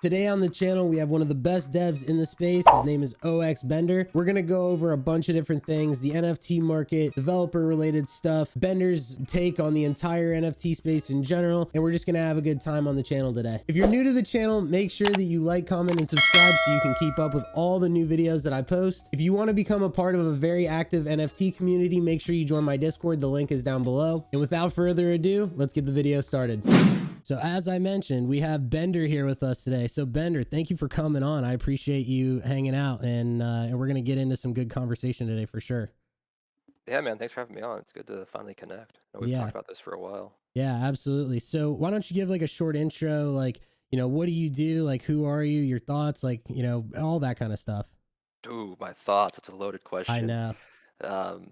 Today on the channel, we have one of the best devs in the space. His name is OX Bender. We're gonna go over a bunch of different things, the NFT market, developer related stuff, Bender's take on the entire NFT space in general, and we're just gonna have a good time on the channel today. If you're new to the channel, make sure that you like, comment, and subscribe so you can keep up with all the new videos that I post. If you wanna become a part of a very active NFT community, make sure you join my Discord. The link is down below. And without further ado, let's get the video started. So as I mentioned, we have Bender here with us today. So Bender, thank you for coming on. I appreciate you hanging out, and we're gonna get into some good conversation today for sure. Yeah, man, thanks for having me on. It's good to finally connect. I know we've Yeah, talked about this for a while. yeah, absolutely. So why don't you give like a short intro, like what do you do, like who are you, your thoughts, like all that kind of stuff. Ooh, my thoughts. It's a loaded I question. know. Um,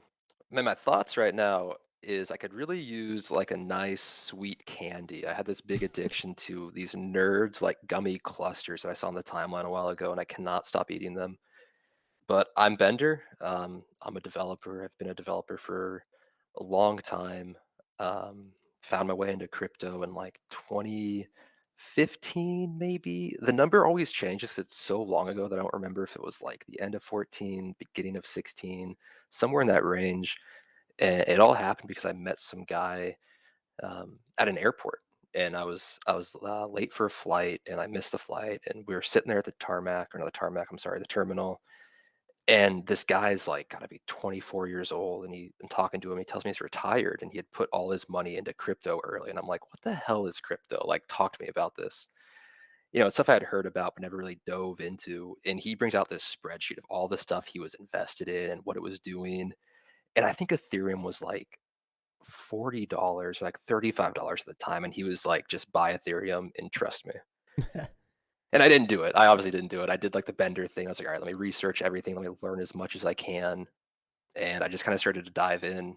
man, my thoughts right now is I could really use like a nice sweet candy. I had this big addiction to these nerds like gummy clusters that I saw on the timeline a while ago, and I cannot stop eating them. But I'm Bender. I'm a developer. I've been a developer for a long time. Um, Found my way into crypto in like 2015, maybe. The number always changes 'cause it's so long ago that I don't remember if it was like the end of 14, beginning of 16, somewhere in that range. And it all happened because I met some guy at an airport. And I was late for a flight, and I missed the flight. And we were sitting there at the tarmac, or not the tarmac. I'm sorry, the terminal, and this guy's like gotta be 24 years old, and I'm talking to him. He tells me he's retired and he had put all his money into crypto early. And I'm like, what the hell is crypto? Like, talk to me about this. It's stuff I had heard about but never really dove into. And he brings out this spreadsheet of all the stuff he was invested in and what it was doing. And I think Ethereum was like $40 or like $35 at the time. And he was like, just buy Ethereum and trust me. And I didn't do it. I obviously didn't do it. I did like the Bender thing. I was like, all right, let me research everything. Let me learn as much as I can. And I just kind of started to dive in,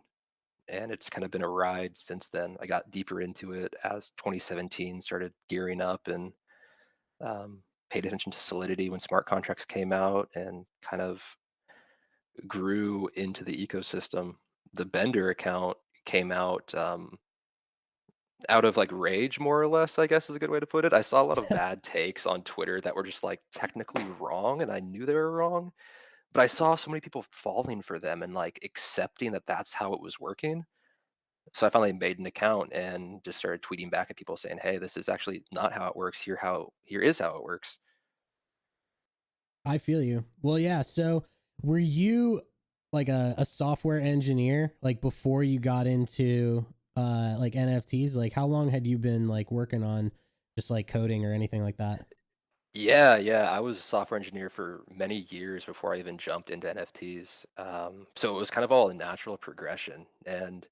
and it's kind of been a ride since then. I got deeper into it as 2017 started gearing up, and paid attention to Solidity when smart contracts came out, and kind of grew into the ecosystem. The Bender account came out of like rage, more or less, I guess is a good way to put it. I saw a lot of bad takes on Twitter that were just like technically wrong, and I knew they were wrong, but I saw so many people falling for them and like accepting that that's how it was working. So I finally made an account and just started tweeting back at people saying, "Hey, this is actually not how it works. Here is how it works." I feel you. Well, yeah. So were you like a software engineer like before you got into like NFTs? Like how long had you been like working on just like coding or anything like that? Yeah. I was a software engineer for many years before I even jumped into NFTs. So it was kind of all a natural progression. And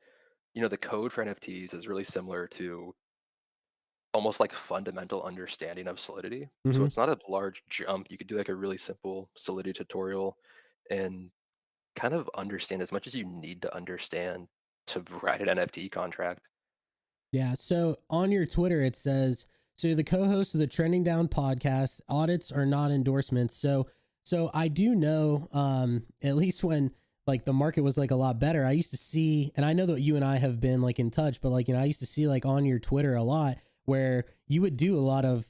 the code for NFTs is really similar to almost like fundamental understanding of Solidity. So Mm-hmm. it's not a large jump. You could do like a really simple Solidity tutorial and kind of understand as much as you need to understand to write an NFT contract. Yeah. So on your Twitter, it says, so you're the co-host of the Trending Down podcast. Audits are not endorsements. So I do know, at least when like the market was like a lot better, I used to see, and I know that you and I have been like in touch, but like, I used to see like on your Twitter a lot where you would do a lot of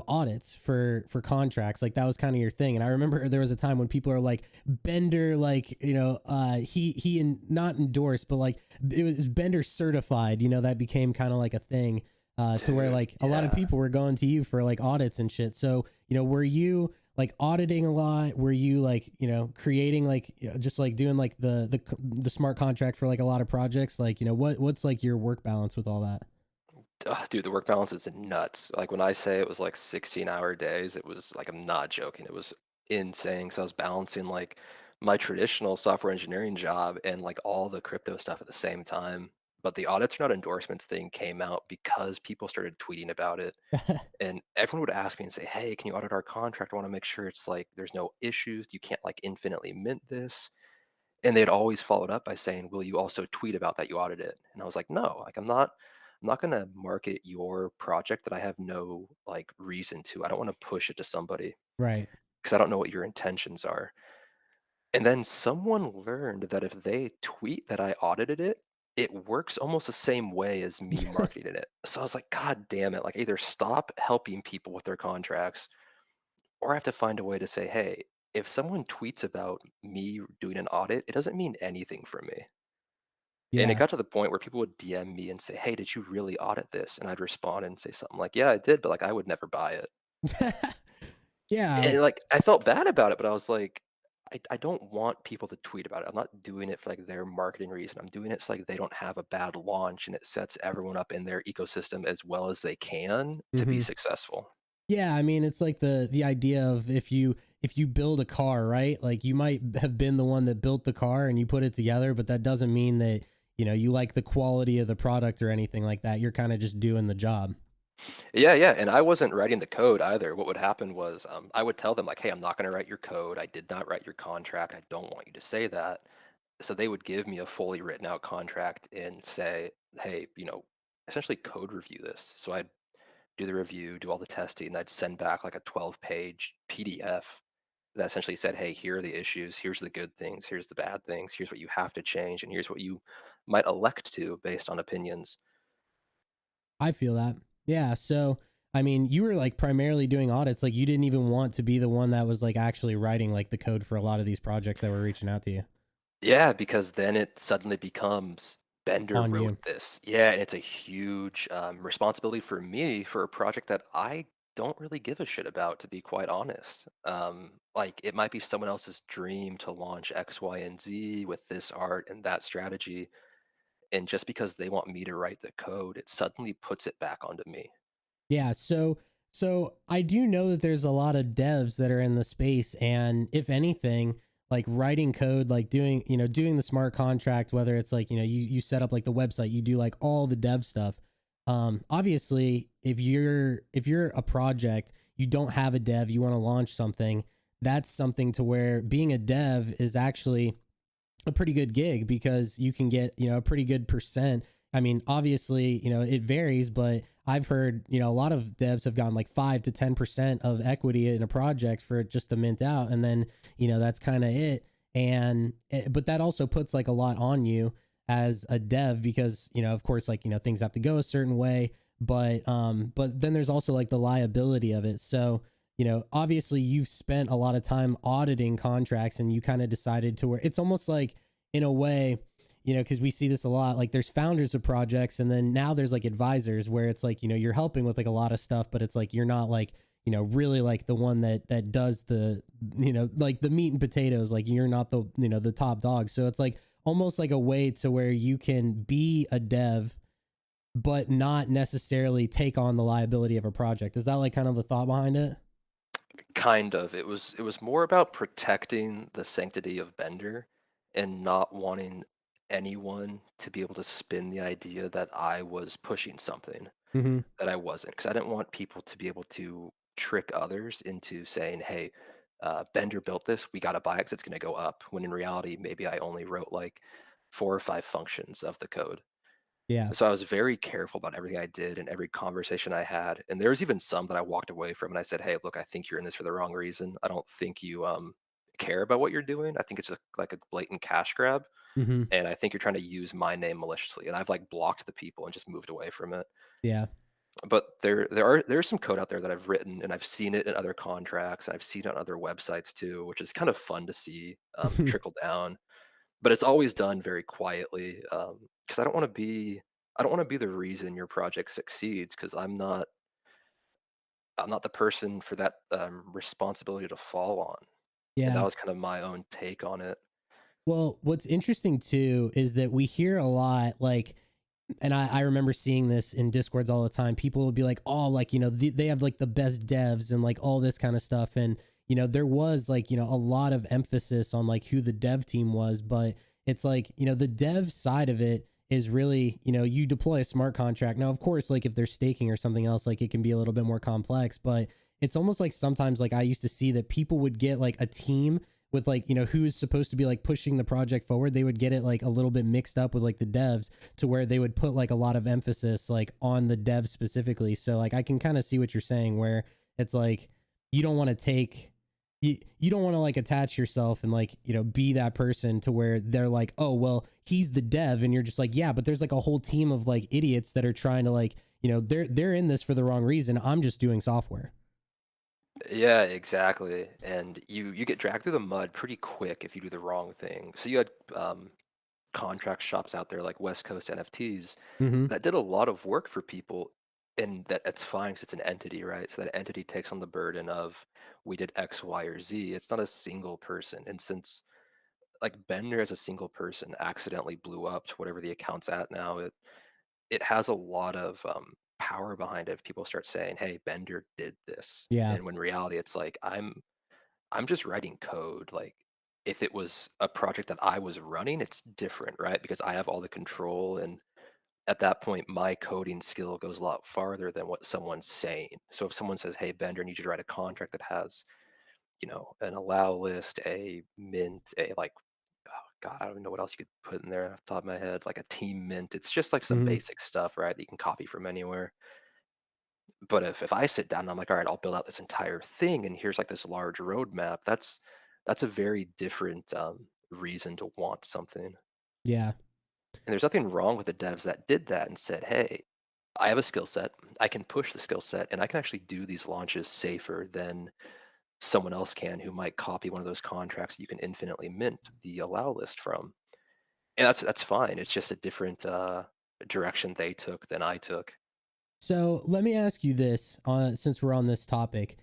audits for contracts. Like that was kind of your thing. And I remember there was a time when people are like Bender, like, he not endorsed, but like it was Bender certified, that became kind of like a thing, to where Dude, like a lot of yeah. people were going to you for like audits and shit. So, were you like auditing a lot? Were you like, creating like, just like doing like the smart contract for like a lot of projects? Like, what's like your work balance with all that? Ugh, dude, the work balance is nuts. Like when I say it was like 16-hour days, it was like, I'm not joking. It was insane. So I was balancing like my traditional software engineering job and like all the crypto stuff at the same time. But the audits are not endorsements thing came out because people started tweeting about it. And everyone would ask me and say, "Hey, can you audit our contract? I want to make sure it's like there's no issues. You can't like infinitely mint this." And they'd always followed up by saying, "Will you also tweet about that you audited it?" And I was like, "No, like I'm not going to market your project that I have no like reason to. I don't want to push it to somebody Right. because I don't know what your intentions are." And then someone learned that if they tweet that I audited it, it works almost the same way as me marketing it. So I was like, God damn it. Like, either stop helping people with their contracts, or I have to find a way to say, hey, if someone tweets about me doing an audit, it doesn't mean anything from me. And it Yeah. got to the point where people would DM me and say, hey, did you really audit this? And I'd respond and say something like, yeah, I did, but like I would never buy it. Yeah. And like I felt bad about it, but I was like, I don't want people to tweet about it. I'm not doing it for like their marketing reason. I'm doing it so like they don't have a bad launch and it sets everyone up in their ecosystem as well as they can to be Hmm. successful. Yeah, I mean, it's like the idea of if you build a car, right? Like you might have been the one that built the car and you put it together, but that doesn't mean that, you like the quality of the product or anything like that. You're kind of just doing the job. Yeah, yeah, and I wasn't writing the code either. What would happen was, I would tell them like, "Hey, I'm not going to write your code. I did not write your contract. I don't want you to say that." So they would give me a fully written out contract and say, "Hey, essentially code review this." So I'd do the review, do all the testing, and I'd send back like a 12-page PDF that essentially said, "Hey, here are the issues. Here's the good things. Here's the bad things. Here's what you have to change, and here's what you might elect to based on opinions." I feel that. Yeah. So, I mean, you were like primarily doing audits. Like you didn't even want to be the one that was like actually writing like the code for a lot of these projects that were reaching out to you Yeah, because then it suddenly becomes Bender on wrote you. this. Yeah, and it's a huge responsibility for me for a project that I don't really give a shit about, to be quite honest. Like it might be someone else's dream to launch X, Y, and Z with this art and that strategy, and just because they want me to write the code, it suddenly puts it back onto me. Yeah, so I do know that there's a lot of devs that are in the space, and if anything, like writing code, like doing the smart contract, whether it's like, you set up like the website, you do like all the dev stuff. Obviously, if you're a project, you don't have a dev, you want to launch something, that's something to where being a dev is actually a pretty good gig because you can get, a pretty good percent. I mean, obviously, it varies, but I've heard, a lot of devs have gotten like 5 to 10% of equity in a project for it just to mint out. And then, that's kind of it. But that also puts like a lot on you as a dev because, of course, like, things have to go a certain way. But then there's also like the liability of it. So, obviously you've spent a lot of time auditing contracts and you kind of decided to where it's almost like in a way, because we see this a lot, like there's founders of projects and then now there's like advisors where it's like, you're helping with like a lot of stuff, but it's like, you're not like, really like the one that does the, like the meat and potatoes, like you're not the, the top dog. So it's like almost like a way to where you can be a dev, but not necessarily take on the liability of a project. Is that like kind of the thought behind it? Kind of. It was more about protecting the sanctity of Bender and not wanting anyone to be able to spin the idea that I was pushing something Mm-hmm. that I wasn't. Because I didn't want people to be able to trick others into saying, "Hey, Bender built this. We got to buy it because it's going to go up." When in reality, maybe I only wrote like 4 or 5 functions of the code. Yeah. So I was very careful about everything I did and every conversation I had. And there was even some that I walked away from and I said, "Hey, look, I think you're in this for the wrong reason. I don't think you care about what you're doing. I think it's like a blatant cash grab. Mm-hmm. And I think you're trying to use my name maliciously." And I've like blocked the people and just moved away from it. Yeah. But there's some code out there that I've written and I've seen it in other contracts and I've seen it on other websites too, which is kind of fun to see trickle down. But it's always done very quietly, because I don't want to be the reason your project succeeds because I'm not the person for that responsibility to fall on. And that Yeah. was kind of my own take on it. Well, what's interesting too is that we hear a lot like, and I remember seeing this in discords all the time. People will be like, oh, like, they have like the best devs and like all this kind of stuff. And, there was like, a lot of emphasis on like who the dev team was, but it's like, the dev side of it is really, you deploy a smart contract. Now, of course, like if they're staking or something else, like it can be a little bit more complex, but it's almost like sometimes like I used to see that people would get like a team with like, who's supposed to be like pushing the project forward. They would get it like a little bit mixed up with like the devs to where they would put like a lot of emphasis like on the devs specifically. So like I can kind of see what you're saying where it's like you don't want to take you don't want to like attach yourself and like, be that person to where they're like, oh well, he's the dev, and you're just like, yeah, but there's like a whole team of like idiots that are trying to like, they're in this for the wrong reason. I'm just doing software. Yeah, exactly. And you get dragged through the mud pretty quick if you do the wrong thing. So you had contract shops out there like West Coast NFTs Mm-hmm. that did a lot of work for people, and that's fine because it's an entity, right? So that entity takes on the burden of we did X, Y, or Z. It's not a single person. And since like Bender as a single person accidentally blew up to whatever the account's at now, it has a lot of power behind it. If people start saying, "Hey, Bender did this," Yeah. and when in reality, it's like I'm just writing code. Like if it was a project that I was running, it's different, right? Because I have all the control, and at that point, my coding skill goes a lot farther than what someone's saying. So if someone says, "Hey, Bender, I need you to write a contract that has, an allow list, a mint, a like, oh God, I don't even know what else you could put in there off the top of my head, like a team mint." It's just like some Mm-hmm. basic stuff, right? That you can copy from anywhere. But if I sit down and I'm like, all right, I'll build out this entire thing, and here's like this large roadmap, that's a very different reason to want something. Yeah. And there's nothing wrong with the devs that did that and said, hey, I have a skill set, I can push the skill set, and I can actually do these launches safer than someone else can who might copy one of those contracts you can infinitely mint the allow list from. And that's fine. It's just a different direction they took than I took. So let me ask you this, since we're on this topic.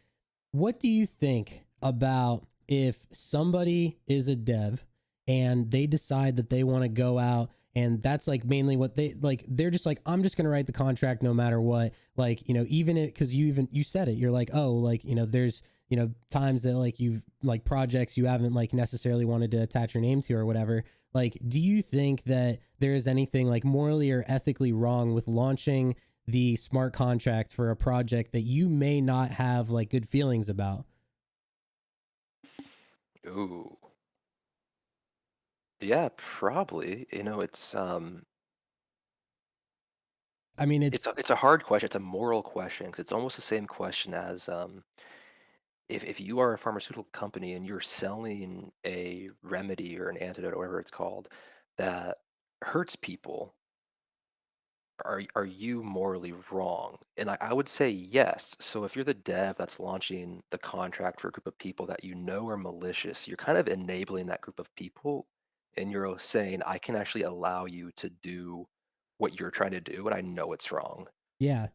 What do you think about if somebody is a dev and they decide that they want to go out, and that's like mainly what they like, they're just like, I'm just going to write the contract no matter what. Like, even it, cause you said it, you're like, oh, like, there's, times that like you've like projects you haven't like necessarily wanted to attach your name to or whatever. Like, do you think that there is anything like morally or ethically wrong with launching the smart contract for a project that you may not have like good feelings about? Ooh. Yeah, probably. I mean, It's it's it's a hard question. It's a moral question because it's almost the same question as if you are a pharmaceutical company and you're selling a remedy or an antidote or whatever it's called that hurts people, are you morally wrong? And I would say yes. So if you're the dev that's launching the contract for a group of people that you know are malicious, you're kind of enabling that group of people, and you're saying, I can actually allow you to do what you're trying to do, and I know it's wrong. yeah.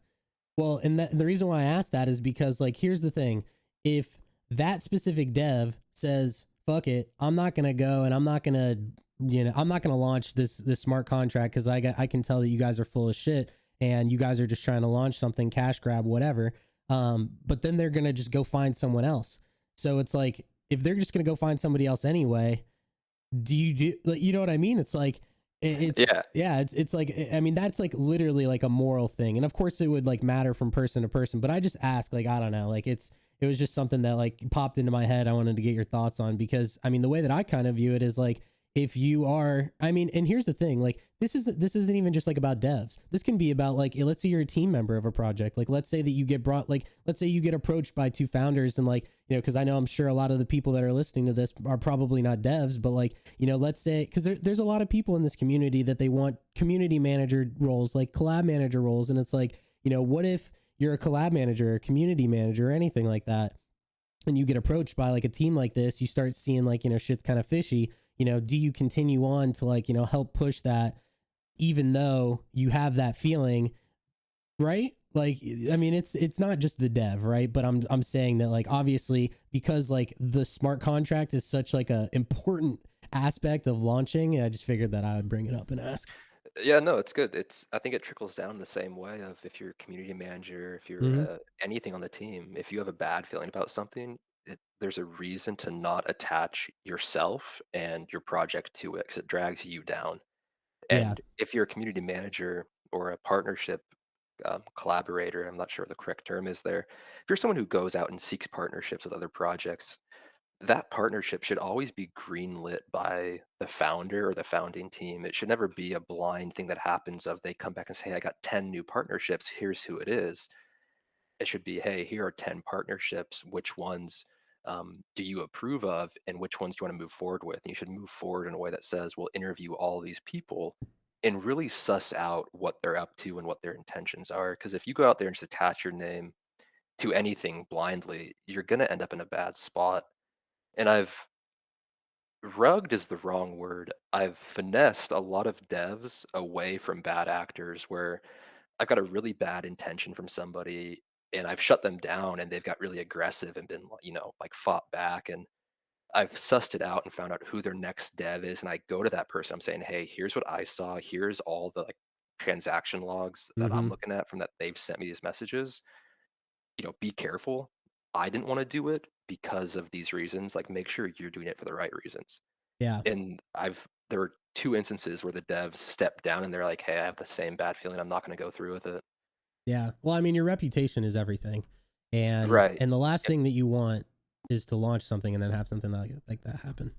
Well, and the reason why I asked that is because, like, here's the thing: if that specific dev says, "Fuck it, I'm not gonna go, and I'm not gonna, I'm not gonna launch this smart contract because I can tell that you guys are full of shit and you guys are just trying to launch something, cash grab, whatever." But then they're gonna just go find someone else. So it's like if they're just gonna go find somebody else anyway, do you do like, you know what I mean? It's like it's Yeah. yeah, it's like, I mean, that's like literally like a moral thing, and of course it would like matter from person to person. But I just ask, like, I don't know, like it was just something that like popped into my head. I wanted to get your thoughts on, because I mean the way that I kind of view it is like, if you are, I mean, and here's the thing, like this isn't even just like about devs. This can be about like, let's say you're a team member of a project. Like let's say that you get brought, like let's say you get approached by two founders, and like, because I know, I'm sure a lot of the people that are listening to this are probably not devs, but like, let's say, because there's a lot of people in this community that they want community manager roles, like collab manager roles, and it's like, what if you're a collab manager or a community manager or anything like that, and you get approached by like a team like this, you start seeing like, shit's kind of fishy. Do you continue on to like, help push that, even though you have that feeling, right? Like, I mean, it's not just the dev, right? But I'm saying that, like, obviously, because like the smart contract is such like a important aspect of launching, I just figured that I would bring it up and ask. Yeah, no, it's good. I think it trickles down the same way of if you're a community manager, if you're Mm-hmm. anything on the team, if you have a bad feeling about something, there's a reason to not attach yourself and your project to it because it drags you down. Yeah. And if you're a community manager or a partnership collaborator, I'm not sure what the correct term is there. If you're someone who goes out and seeks partnerships with other projects, that partnership should always be greenlit by the founder or the founding team. It should never be a blind thing that happens of they come back and say, hey, I got 10 new partnerships. Here's who it is. It should be, hey, here are 10 partnerships. Which ones do you approve of, and which ones do you want to move forward with? And you should move forward in a way that says, we'll interview all these people and really suss out what they're up to and what their intentions are. Because if you go out there and just attach your name to anything blindly, you're going to end up in a bad spot. And I've rugged is the wrong word. I've finessed a lot of devs away from bad actors where I've got a really bad intention from somebody and I've shut them down and they've got really aggressive and been, like fought back. And I've sussed it out and found out who their next dev is. And I go to that person. I'm saying, hey, here's what I saw. Here's all the like transaction logs that I'm Mm-hmm. looking at from that they've sent me these messages. Be careful. I didn't want to do it because of these reasons. Like, make sure you're doing it for the right reasons. Yeah. And there were two instances where the devs stepped down and they're like, hey, I have the same bad feeling. I'm not going to go through with it. Yeah. Well, I mean, your reputation is everything. Right. And the last thing that you want is to launch something and then have something like that happen.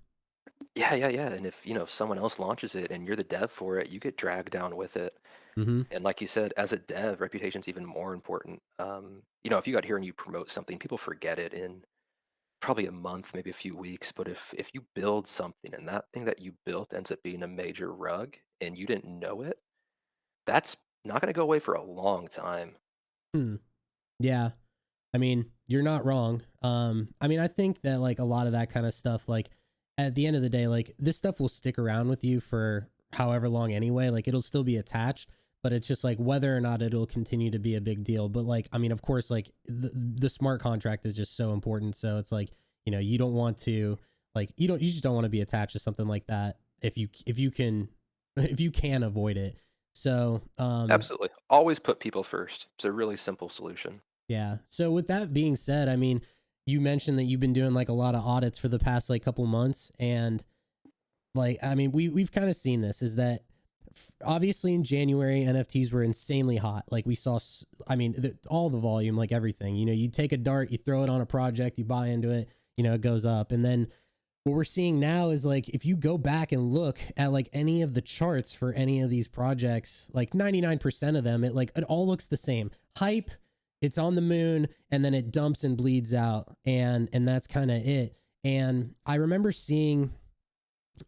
Yeah, yeah, yeah. And if, someone else launches it and you're the dev for it, you get dragged down with it. Mm-hmm. And like you said, as a dev, reputation's even more important. If you got here and you promote something, people forget it in probably a month, maybe a few weeks. But if you build something and that thing that you built ends up being a major rug and you didn't know it, that's not going to go away for a long time. Hmm. Yeah. I mean, you're not wrong. I mean, I think that like a lot of that kind of stuff, like at the end of the day, like this stuff will stick around with you for however long anyway. Like it'll still be attached, but it's just like whether or not it'll continue to be a big deal. But like, I mean, of course, like the smart contract is just so important. So it's like, you don't want to like, you just don't want to be attached to something like that if you can, if you can avoid it. So, Absolutely. Always put people first. It's a really simple solution. yeah. So with that being said, I mean, you mentioned that you've been doing like a lot of audits for the past like couple months, and like I mean, we've kind of seen this is that obviously in January NFTs were insanely hot. Like we saw, I mean, all the volume, like everything. You take a dart, you throw it on a project, you buy into it, it goes up, and then what we're seeing now is like if you go back and look at like any of the charts for any of these projects, like 99% of them, it all looks the same. Hype, it's on the moon, and then it dumps and bleeds out, and that's kind of it. And I remember seeing,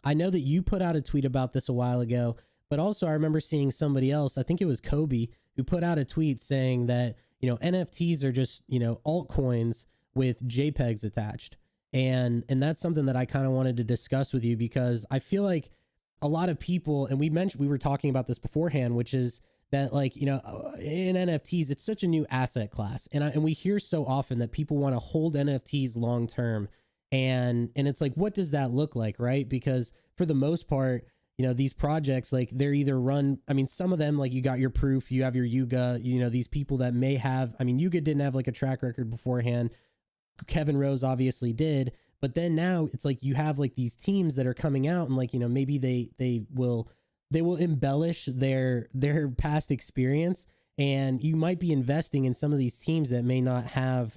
I know that you put out a tweet about this a while ago, but also I remember seeing somebody else, I think it was Kobe, who put out a tweet saying that, NFTs are just, altcoins with JPEGs attached. And that's something that I kind of wanted to discuss with you because I feel like a lot of people, and we were talking about this beforehand, which is that like, in NFTs, it's such a new asset class. And we hear so often that people want to hold NFTs long term, and it's like what does that look like, right? Because for the most part, these projects, like they're either run, I mean, some of them, like you got your proof, you have your Yuga, these people that may have, I mean, Yuga didn't have like a track record beforehand. Kevin Rose obviously did, but then now it's like you have like these teams that are coming out and like, maybe they will embellish their past experience, and you might be investing in some of these teams that may not have,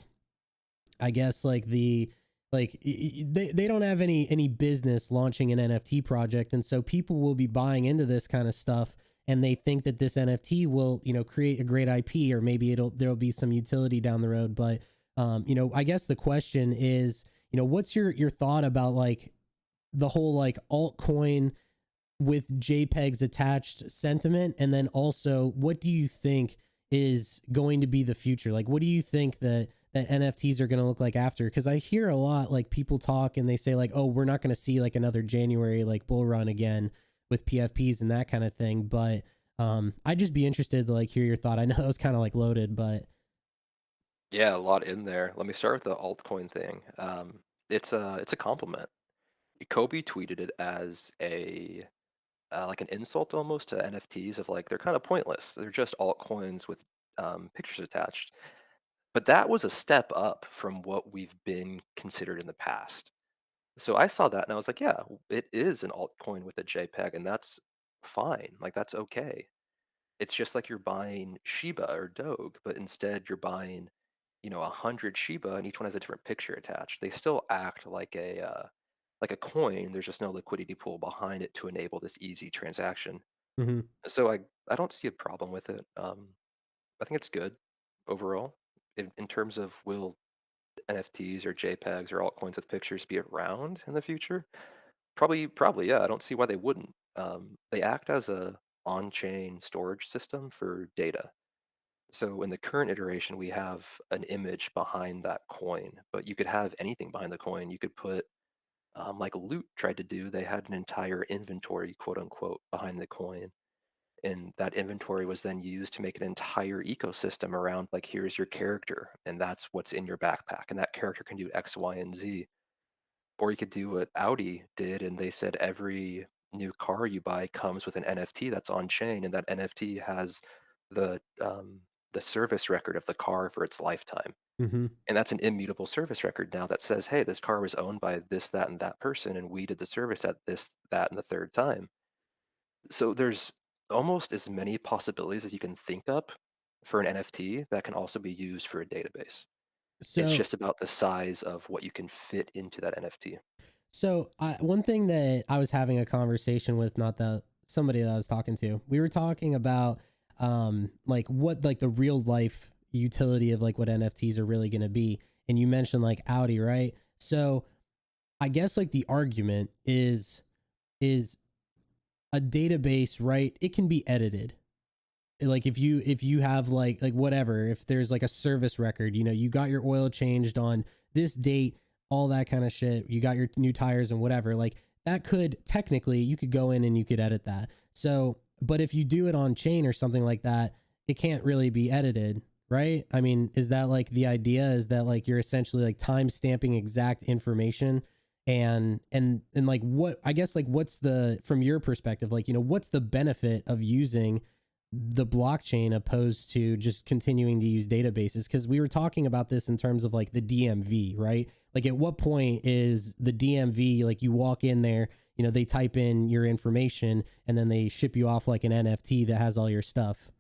I guess, like they don't have any business launching an NFT project, and so people will be buying into this kind of stuff, and they think that this NFT will create a great IP, or maybe there'll be some utility down the road. But I guess the question is, what's your thought about like the whole like altcoin with JPEGs attached sentiment, and then also what do you think is going to be the future? Like, what do you think that NFTs are going to look like after? Because I hear a lot like people talk and they say like, oh, we're not going to see like another January like bull run again with PFPs and that kind of thing. But I'd just be interested to like hear your thought. I know that was kind of like loaded, but Yeah, a lot in there. Let me start with the altcoin thing. It's a compliment. Kobe tweeted it as a like an insult almost to NFTs of like they're kind of pointless. They're just altcoins with pictures attached. But that was a step up from what we've been considered in the past. So I saw that and I was like, yeah, it is an altcoin with a JPEG, and that's fine. Like that's okay. It's just like you're buying Shiba or Doge, but instead you're buying, 100 Shiba, and each one has a different picture attached. They still act like a coin. There's just no liquidity pool behind it to enable this easy transaction. mhm. So I don't see a problem with it. I think it's good overall. In terms of will NFTs or JPEGs or altcoins with pictures be around in the future? Probably, yeah. I don't see why they wouldn't. They act as a on-chain storage system for data. So in the current iteration, we have an image behind that coin, but you could have anything behind the coin. You could put, like Loot tried to do, they had an entire inventory, quote unquote, behind the coin. And that inventory was then used to make an entire ecosystem around, like, here's your character, and that's what's in your backpack. And that character can do X, Y, and Z. Or you could do what Audi did, and they said every new car you buy comes with an NFT that's on chain, and that NFT has the service record of the car for its lifetime. Hmm. And that's an immutable service record now that says, hey, this car was owned by this, that, and that person, and we did the service at this, that, and the third time. So there's almost as many possibilities as you can think up for an NFT that can also be used for a database. It's So just about the size of what you can fit into that NFT. one thing that I was having a conversation with, not that somebody that I was talking to, we were talking about like what like the real life utility of like what NFTs are really going to be. And you mentioned like Audi, right? So I guess like the argument is a database, right? It can be edited. Like if you have like whatever, if there's like a service record, you got your oil changed on this date, all that kind of shit, you got your new tires and whatever, like that could technically, you could go in and you could edit that. So but if you do it on chain or something like that, it can't really be edited, right? I mean, is that like the idea, is that like you're essentially like time stamping exact information? And like, what, I guess, like what's the, from your perspective, like, what's the benefit of using the blockchain opposed to just continuing to use databases? Because we were talking about this in terms of like the DMV, right? Like at what point is the DMV, like you walk in there, they type in your information and then they ship you off like an NFT that has all your stuff.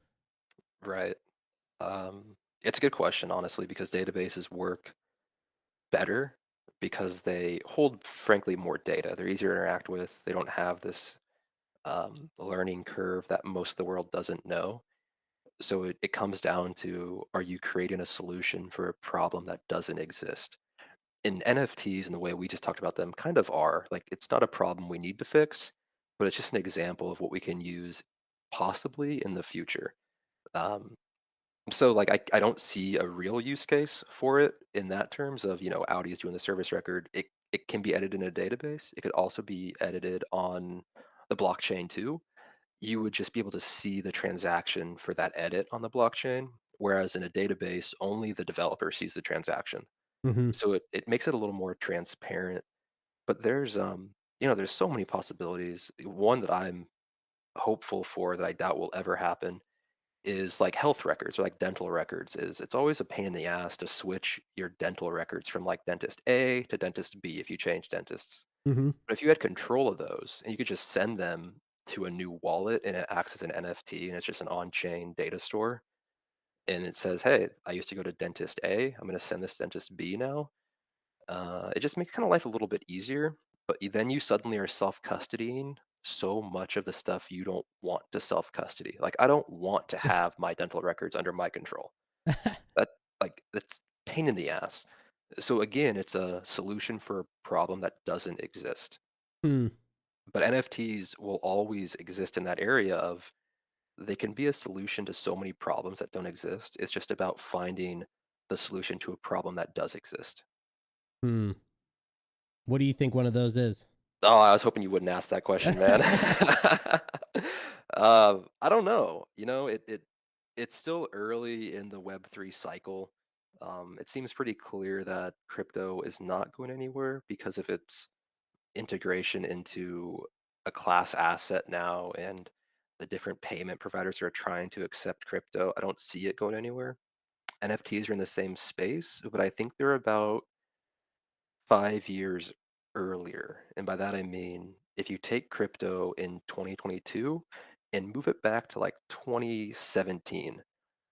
Right. It's a good question, honestly, because databases work better because they hold, frankly, more data. They're easier to interact with. They don't have this learning curve that most of the world doesn't know. So it comes down to, are you creating a solution for a problem that doesn't exist? And NFTs and the way we just talked about them kind of are. Like, it's not a problem we need to fix, but it's just an example of what we can use possibly in the future. Um, so like I don't see a real use case for it in that terms of, Audi is doing the service record. It can be edited in a database. It could also be edited on the blockchain too. You would just be able to see the transaction for that edit on the blockchain, whereas in a database, only the developer sees the transaction. Mm-hmm. So it makes it a little more transparent. But there's so many possibilities. One that I'm hopeful for that I doubt will ever happen is like health records or like dental records. Is It's always a pain in the ass to switch your dental records from like dentist A to dentist B if you change dentists. Mm-hmm. But if you had control of those and you could just send them to a new wallet and it acts as an NFT and it's just an on-chain data store, and it says, hey, I used to go to dentist A, I'm going to send this to dentist B now. It just makes kind of life a little bit easier, but then you suddenly are self-custodying so much of the stuff you don't want to self-custody. Like, I don't want to have my dental records under my control. That that's pain in the ass. So again, it's a solution for a problem that doesn't exist. Hmm. But NFTs will always exist in that area of, they can be a solution to so many problems that don't exist. It's just about finding the solution to a problem that does exist. Hmm. What do you think one of those is? Oh, I was hoping you wouldn't ask that question, man. I don't know. It's still early in the Web3 cycle. It seems pretty clear that crypto is not going anywhere because of its integration into a class asset now, and the different payment providers are trying to accept crypto. I don't see it going anywhere. NFTs are in the same space, but I think they're about 5 years earlier. And by that I mean, if you take crypto in 2022 and move it back to like 2017,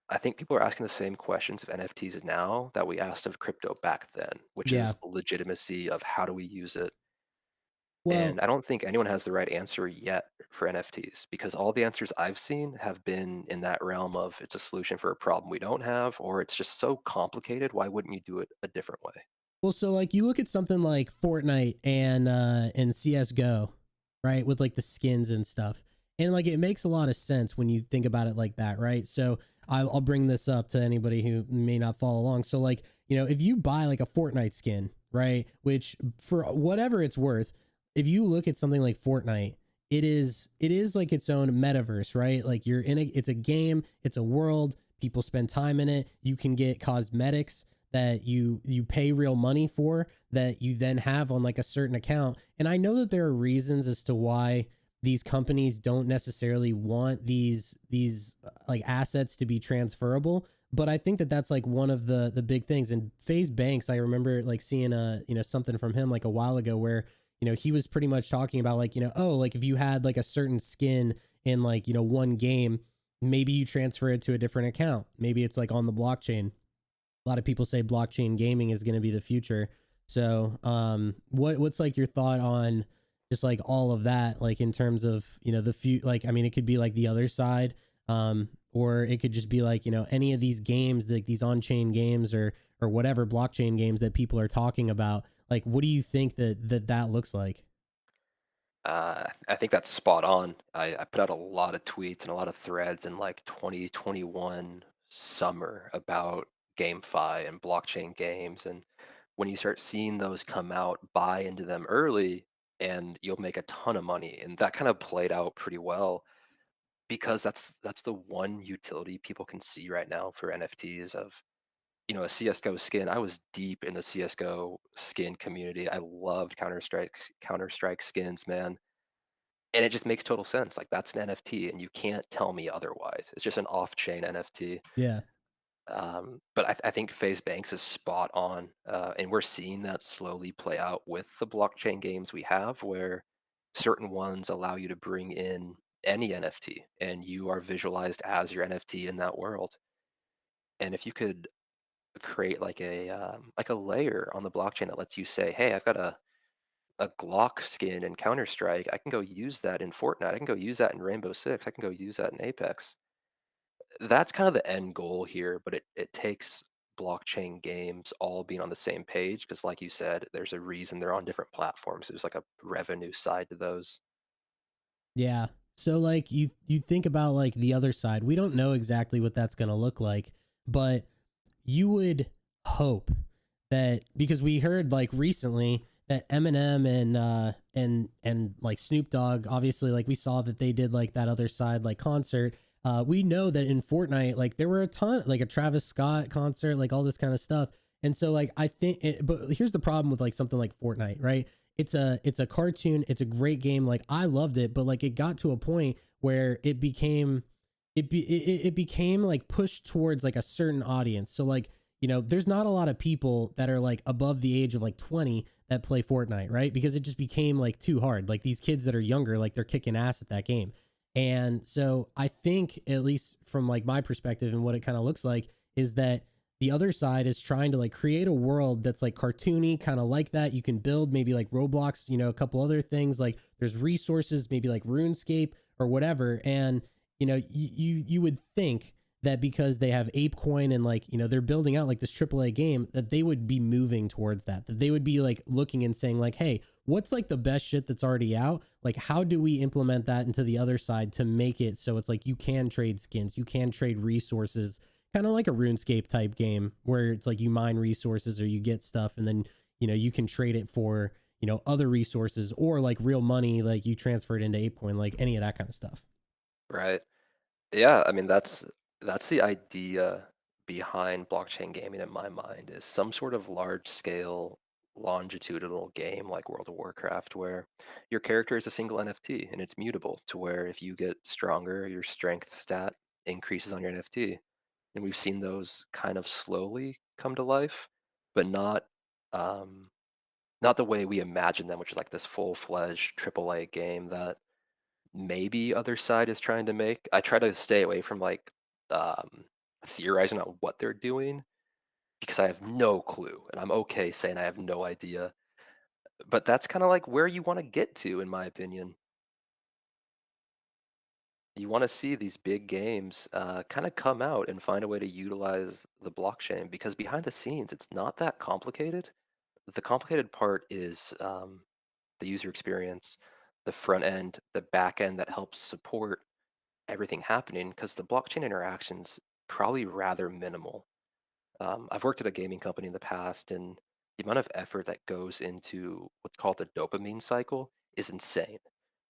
I think people are asking the same questions of NFTs now that we asked of crypto back then, which Yeah. is legitimacy of how do we use it. Well, And I don't think anyone has the right answer yet for NFTs because all the answers I've seen have been in that realm of it's a solution for a problem we don't have, or it's just so complicated. Why wouldn't you do it a different way? Well, so like you look at something like Fortnite and CS:GO, right, with like the skins and stuff, and like it makes a lot of sense when you think about it like that, right? So I'll bring this up to anybody who may not follow along. So like if you buy like a Fortnite skin, right, which for whatever it's worth, if you look at something like Fortnite, it is like its own metaverse, right? Like you're in it's a game, it's a world, people spend time in it, you can get cosmetics that you pay real money for that you then have on like a certain account. And I know that there are reasons as to why these companies don't necessarily want these like assets to be transferable, but I think that that's like one of the big things. And FaZe Banks, I remember like seeing a something from him like a while ago where he was pretty much talking about like oh, like if you had like a certain skin in like one game, maybe you transfer it to a different account, maybe it's like on the blockchain. A lot of people say blockchain gaming is going to be the future. So, what's like your thought on just like all of that, like in terms of the few, like I mean, it could be like the other side, or it could just be like any of these games, like these on-chain games or whatever blockchain games that people are talking about. Like, what do you think that looks like? I think that's spot on. I put out a lot of tweets and a lot of threads in like 2021 summer about GameFi and blockchain games. And when you start seeing those come out, buy into them early and you'll make a ton of money. And that kind of played out pretty well because that's the one utility people can see right now for NFTs of a CS:GO skin. I was deep in the CS:GO skin community. I loved Counter Strike skins, man, and it just makes total sense. Like that's an NFT, and you can't tell me otherwise. It's just an off-chain NFT. Yeah. But I think FaZe Banks is spot on, and we're seeing that slowly play out with the blockchain games we have, where certain ones allow you to bring in any NFT, and you are visualized as your NFT in that world. And if you could create like a layer on the blockchain that lets you say, "Hey, I've got a Glock skin in Counter Strike. I can go use that in Fortnite. I can go use that in Rainbow Six. I can go use that in Apex." That's kind of the end goal here, but it takes blockchain games all being on the same page because, like you said, there's a reason they're on different platforms. There's like a revenue side to those. Yeah. So like you think about like the other side. We don't know exactly what that's going to look like, but you would hope that because we heard like recently that Eminem and like Snoop Dogg, obviously like we saw that they did like that other side like concert. We know that in Fortnite like there were a ton like a Travis Scott concert, like all this kind of stuff. And so like I think but here's the problem with like something like Fortnite, right? It's a cartoon, it's a great game, like I loved it, but like it got to a point where it became like pushed towards like a certain audience. So like, there's not a lot of people that are like above the age of like 20 that play Fortnite, right? Because it just became like too hard. Like these kids that are younger, like they're kicking ass at that game. And so I think, at least from like my perspective and what it kind of looks like, is that the other side is trying to like create a world that's like cartoony, kind of like that. You can build maybe like Roblox, a couple other things, like there's resources, maybe like RuneScape or whatever. And you would think that because they have ApeCoin and like they're building out like this AAA game, that they would be moving towards that they would be like looking and saying like, hey, what's like the best shit that's already out, like how do we implement that into the other side to make it so it's like you can trade skins, you can trade resources, kind of like a RuneScape type game where it's like you mine resources or you get stuff and then you can trade it for other resources or like real money, like you transfer it into ApeCoin, like any of that kind of stuff. Right. Yeah, I mean that's the idea behind blockchain gaming in my mind is some sort of large scale longitudinal game like World of Warcraft where your character is a single NFT and it's mutable to where if you get stronger, your strength stat increases on your NFT. And we've seen those kind of slowly come to life, but um not the way we imagine them, which is like this full-fledged AAA game that maybe other side is trying to make. I try to stay away from like um, theorizing on what they're doing because I have no clue, and I'm okay saying I have no idea. But that's kind of like where you want to get to, in my opinion. You want to see these big games kind of come out and find a way to utilize the blockchain because behind the scenes, it's not that complicated. The complicated part is the user experience, the front end, the back end that helps support everything happening because the blockchain interactions probably rather minimal. I've worked at a gaming company in the past, and the amount of effort that goes into what's called the dopamine cycle is insane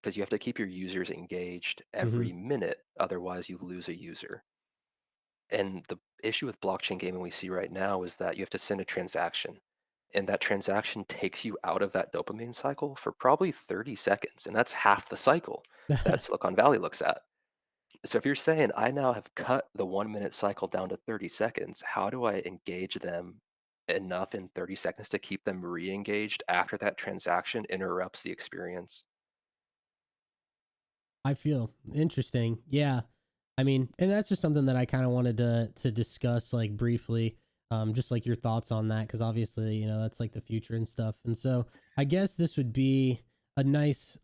because you have to keep your users engaged Hmm. every minute, otherwise, you lose a user. And the issue with blockchain gaming we see right now is that you have to send a transaction, and that transaction takes you out of that dopamine cycle for probably 30 seconds, and that's half the cycle that Silicon Valley looks at. So if you're saying I now have cut the 1 minute cycle down to 30 seconds, how do I engage them enough in 30 seconds to keep them re-engaged after that transaction interrupts the experience? I feel interesting. Yeah. I mean, and that's just something that I kind of wanted to discuss like briefly, just like your thoughts on that, because obviously, that's like the future and stuff. And so I guess this would be a nice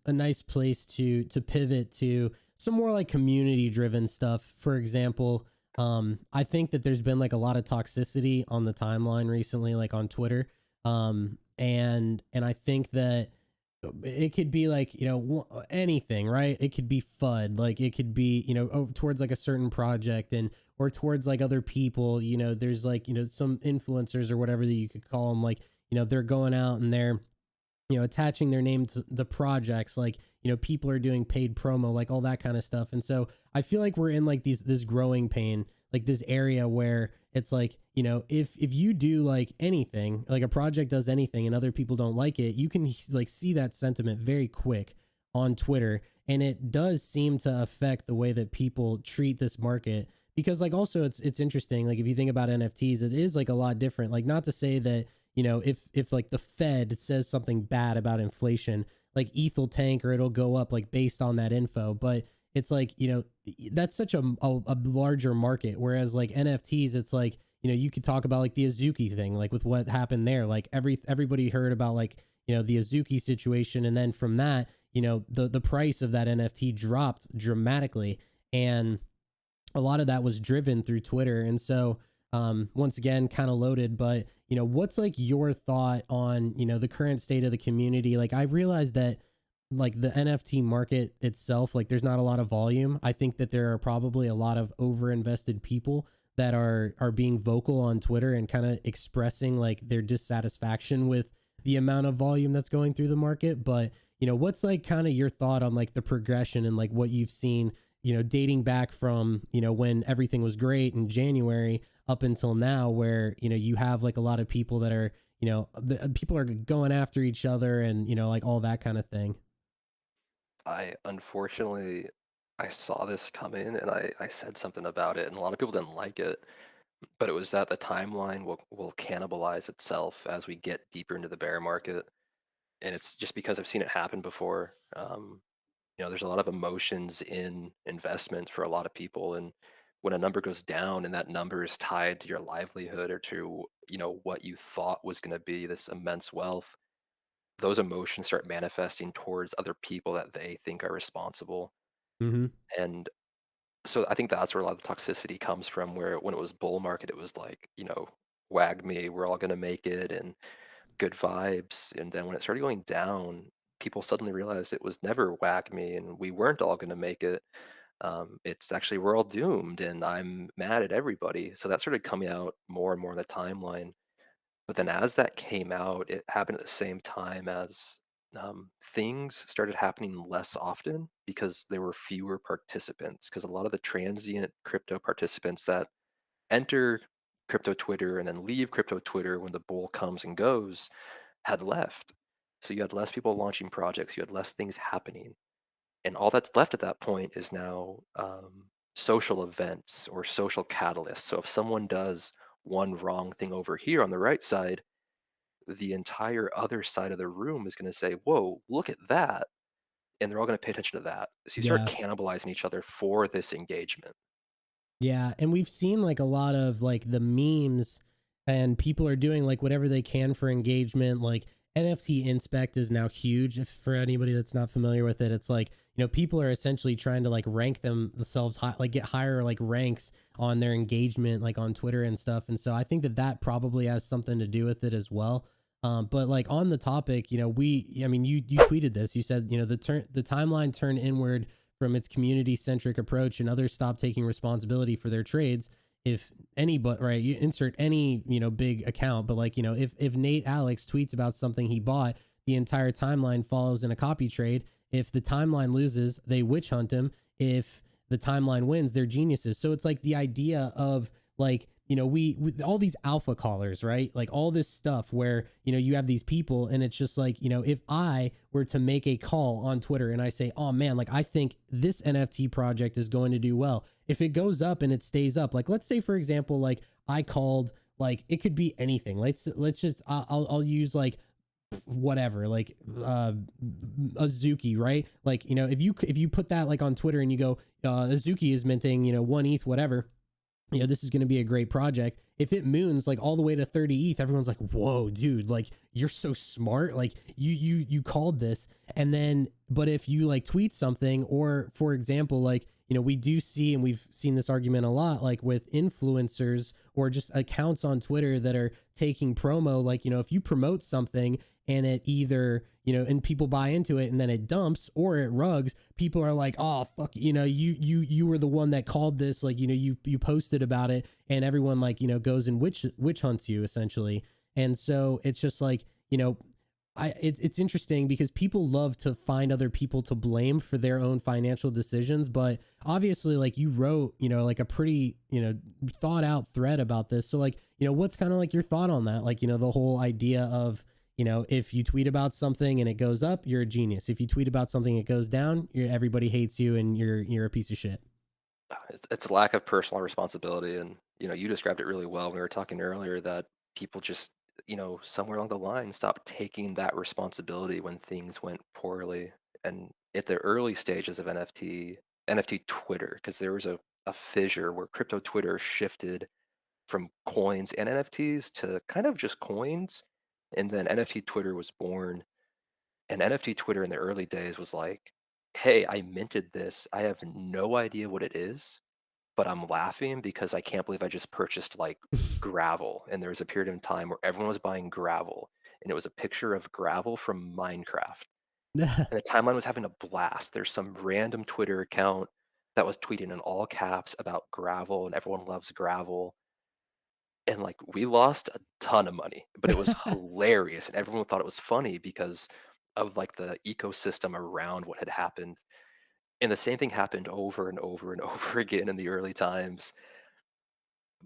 place to pivot to some more like community driven stuff. For example, I think that there's been like a lot of toxicity on the timeline recently, like on Twitter. And I think that it could be like anything, right? It could be FUD, like it could be towards like a certain project, and or towards like other people. There's like some influencers or whatever that you could call them, like they're going out and they're attaching their name to the projects, like people are doing paid promo, like all that kind of stuff. And so I feel like we're in like this growing pain, like this area where it's like if you do like anything, like a project does anything and other people don't like it, you can like see that sentiment very quick on Twitter, and it does seem to affect the way that people treat this market. Because like also it's interesting, like if you think about NFTs, it is like a lot different. Like, not to say that if like the Fed says something bad about inflation, like ETH will tank or it'll go up like based on that info. But it's like, that's such a larger market. Whereas like NFTs, it's like, you could talk about like the Azuki thing, like with what happened there. Like everybody heard about like, the Azuki situation. And then from that, the price of that NFT dropped dramatically. And a lot of that was driven through Twitter. And so, once again, kind of loaded, but what's like your thought on, the current state of the community? Like, I realized that like the NFT market itself, like there's not a lot of volume. I think that there are probably a lot of over invested people that are being vocal on Twitter and kind of expressing like their dissatisfaction with the amount of volume that's going through the market. But, what's like kind of your thought on like the progression and like what you've seen, dating back from, when everything was great in January up until now, where, you have like a lot of people that are, people are going after each other and, like all that kind of thing. I unfortunately I saw this come in and I said something about it and a lot of people didn't like it, but it was that the timeline will cannibalize itself as we get deeper into the bear market. And it's just because I've seen it happen before. There's a lot of emotions in investment for a lot of people, and when a number goes down and that number is tied to your livelihood or to what you thought was going to be this immense wealth, those emotions start manifesting towards other people that they think are responsible. Hmm. And so I think that's where a lot of the toxicity comes from, where when it was bull market it was like, wag me, we're all going to make it, and good vibes. And then when it started going down, people suddenly realized it was never whack me and we weren't all going to make it. It's actually we're all doomed and I'm mad at everybody. So that started coming out more and more in the timeline. But then as that came out, it happened at the same time as things started happening less often because there were fewer participants. Because a lot of the transient crypto participants that enter crypto Twitter and then leave crypto Twitter when the bull comes and goes had left. So you had less people launching projects, you had less things happening. And all that's left at that point is now social events or social catalysts. So if someone does one wrong thing over here on the right side, the entire other side of the room is going to say, whoa, look at that. And they're all going to pay attention to that. So you start Yeah. cannibalizing each other for this engagement. Yeah, and we've seen like a lot of like the memes, and people are doing like whatever they can for engagement. Like NFT inspect is now huge. If for anybody that's not familiar with it, it's like, you know, people are essentially trying to like rank themselves high, like get higher like ranks on their engagement, like on Twitter and stuff. And so I think that that probably has something to do with it as well. But like on the topic, you know, I mean, you tweeted this. You said, you know, the timeline turned inward from its community centric approach, and others stopped taking responsibility for their trades. If any, but right, you insert any, you know, big account, but like, you know, if Nate Alex tweets about something he bought, the entire timeline follows in a copy trade. If the timeline loses, they witch hunt him. If the timeline wins, they're geniuses. So it's like the idea of like, you know, we all these alpha callers, right? Like all this stuff where, you know, you have these people and it's just like, you know, if I were to make a call on Twitter and I say, oh man, like I think this NFT project is going to do well. If it goes up and it stays up, like let's say for example, like I called, like it could be anything. Let's just, I'll use like whatever, like Azuki, right? Like, you know, if you put that like on Twitter and you go, Azuki is minting, you know, 1 ETH, whatever, you know, this is going to be a great project. If it moons like all the way to 30 ETH, everyone's like, whoa, dude, like you're so smart. Like you called this. And then, but if you like tweet something, or for example, like, you know, we do see, and we've seen this argument a lot, like with influencers or just accounts on Twitter that are taking promo, like, you know, if you promote something and it either, you know, and people buy into it and then it dumps or it rugs, people are like, oh fuck, you know, you were the one that called this, like, you know, you posted about it, and everyone like, you know, goes and witch hunts you essentially. And so it's just like, you know, it's interesting because people love to find other people to blame for their own financial decisions, but obviously like you wrote, you know, like a pretty, you know, thought out thread about this. So like, you know, what's kind of like your thought on that? Like, you know, the whole idea of, you know, if you tweet about something and it goes up, you're a genius. If you tweet about something and it goes down, everybody hates you and you're a piece of shit. It's lack of personal responsibility, and you know, you described it really well. We were talking earlier that people just, you know, somewhere along the line stopped taking that responsibility when things went poorly. And at the early stages of NFT Twitter, because there was a fissure where crypto Twitter shifted from coins and NFTs to kind of just coins, and then NFT Twitter was born. And NFT Twitter in the early days was like, hey, I minted this. I have no idea what it is, but I'm laughing because I can't believe I just purchased like gravel. And there was a period of time where everyone was buying gravel, and it was a picture of gravel from Minecraft. And the timeline was having a blast. There's some random Twitter account that was tweeting in all caps about gravel, and everyone loves gravel. And like we lost a ton of money, but it was hilarious, and everyone thought it was funny because of like the ecosystem around what had happened. And the same thing happened over and over and over again in the early times.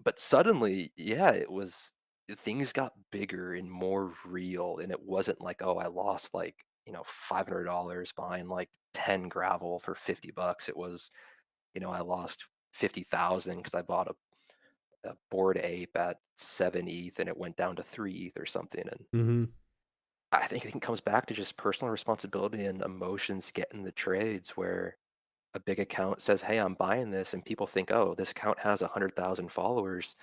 But suddenly, yeah, it was, things got bigger and more real, and it wasn't like, oh, I lost like, you know, $500 buying like 10 gravel for 50 bucks. It was, you know, I lost 50,000 because I bought a bored ape at 7 ETH and it went down to 3 ETH or something. And Mm-hmm. I think it comes back to just personal responsibility and emotions getting the trades where a big account says, hey, I'm buying this, and people think, oh, this account has 100,000 followers.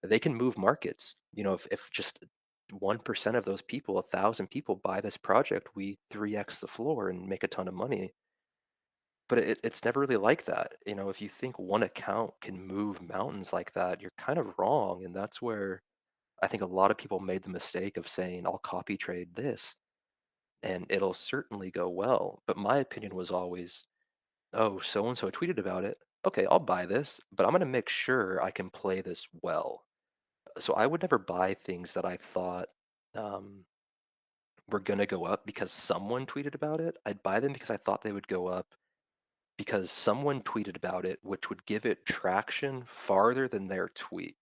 They can move markets. You know, if just 1% of those people, 1,000 people buy this project, we 3x the floor and make a ton of money. But it's never really like that. You know, if you think one account can move mountains like that, you're kind of wrong. And that's where I think a lot of people made the mistake of saying, I'll copy trade this and it'll certainly go well. But my opinion was always, oh, so and so tweeted about it. Okay, I'll buy this, but I'm going to make sure I can play this well. So I would never buy things that I thought um, were going to go up because someone tweeted about it. I'd buy them because I thought they would go up because someone tweeted about it, which would give it traction farther than their tweet.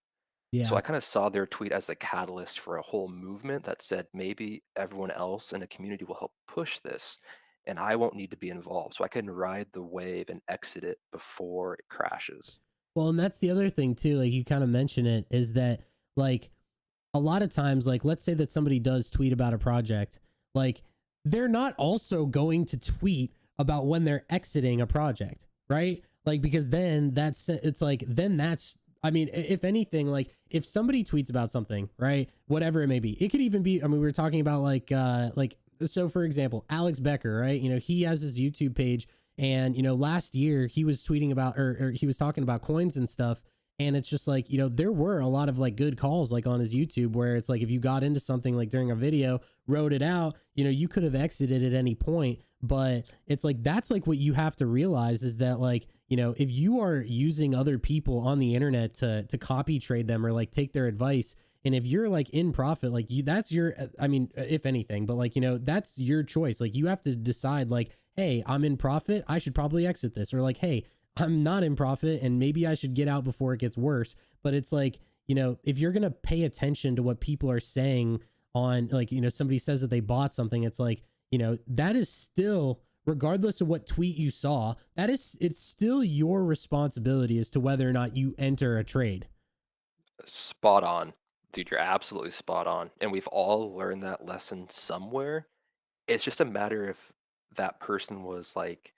So Yeah. I kind of saw their tweet as the catalyst for a whole movement that said maybe everyone else in the community will help push this and I won't need to be involved. So I can ride the wave and exit it before it crashes. Well, and that's the other thing too, like you kind of mention it, is that like a lot of times, like let's say that somebody does tweet about a project, like they're not also going to tweet about when they're exiting a project, right? Like because then it's like then that's I mean, if anything, like if somebody tweets about something, right, whatever it may be, it could even be, I mean, we were talking about so for example, Alex Becker, right? You know, he has his YouTube page, and, you know, last year he was tweeting about, or he was talking about coins and stuff. And it's just like, you know, there were a lot of like good calls like on his YouTube where it's like if you got into something like during a video, wrote it out, you know, you could have exited at any point. But it's like that's like what you have to realize is that, like, you know, if you are using other people on the internet to copy trade them or like take their advice, and if you're like in profit, like you, that's your, I mean, if anything, but like, you know, that's your choice. Like you have to decide like, hey, I'm in profit, I should probably exit this, or like, hey, I'm not in profit and maybe I should get out before it gets worse. But it's like, you know, if you're going to pay attention to what people are saying on, like, you know, somebody says that they bought something, it's like, you know, that is still, regardless of what tweet you saw, that is, it's still your responsibility as to whether or not you enter a trade. Spot on. Dude, you're absolutely spot on. And we've all learned that lesson somewhere. It's just a matter if that person was like,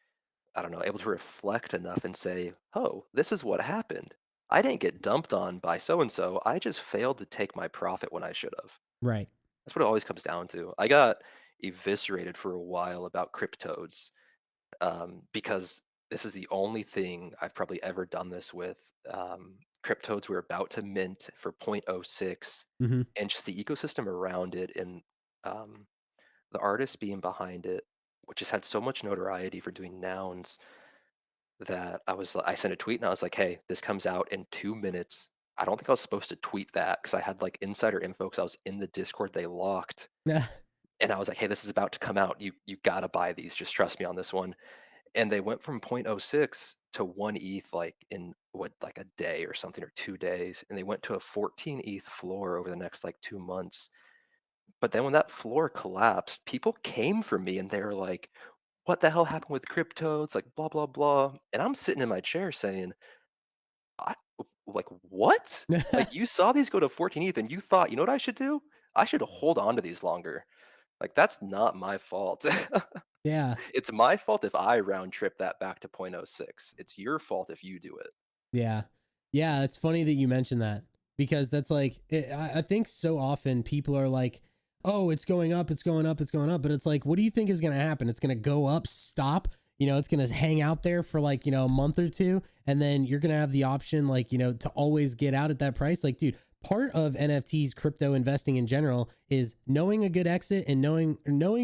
I don't know, able to reflect enough and say, oh, this is what happened. I didn't get dumped on by so and so. I just failed to take my profit when I should have. Right. That's what it always comes down to. I got eviscerated for a while about cryptodes, because this is the only thing I've probably ever done this with. Cryptodes were about to mint for 0.06, Mm-hmm. and just the ecosystem around it and um, the artist being behind it, which has had so much notoriety for doing nouns, that I sent a tweet and I was like, hey, this comes out in 2 minutes. I don't think I was supposed to tweet that because I had like insider info because I was in the Discord they locked. Yeah. And I was like, hey, this is about to come out. You gotta buy these. Just trust me on this one. And they went from 0.06 to 1 ETH like in what, like a day or something, or 2 days. And they went to a 14 ETH floor over the next like 2 months. But then when that floor collapsed, people came for me and they were like, what the hell happened with crypto? It's like blah blah blah. And I'm sitting in my chair saying, I like what? Like you saw these go to 14 ETH and you thought, you know what I should do? I should hold on to these longer. Like that's not my fault. Yeah. It's my fault if I round trip that back to 0.06. It's your fault if you do it. Yeah. Yeah. It's funny that you mentioned that because that's like, I think so often people are like, oh, it's going up, it's going up, it's going up. But it's like, what do you think is going to happen? It's going to go up, stop, you know, it's going to hang out there for like, you know, a month or two. And then you're going to have the option, like, you know, to always get out at that price. Like, dude, part of NFTs, crypto investing in general, is knowing a good exit and knowing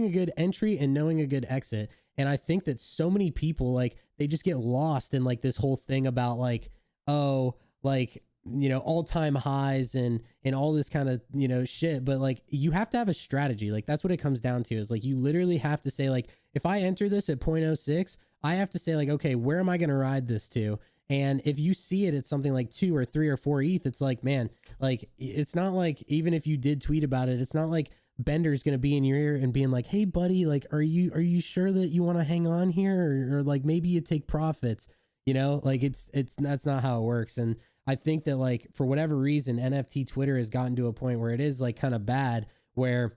a good entry and knowing a good exit. And I think that so many people, like, they just get lost in like this whole thing about like, oh, like, you know, all-time highs and all this kind of, you know, shit. But like you have to have a strategy. Like that's what it comes down to, is like you literally have to say, like, if I enter this at 0.06, I have to say like, okay, where am I going to ride this to? And if you see it at something like 2 or 3 or 4 ETH, it's like, man, like it's not like, even if you did tweet about it, it's not like Bender's going to be in your ear and being like, hey buddy, like, are you sure that you want to hang on here? Or like maybe you take profits, you know, like that's not how it works. And I think that like for whatever reason, NFT Twitter has gotten to a point where it is like kind of bad, where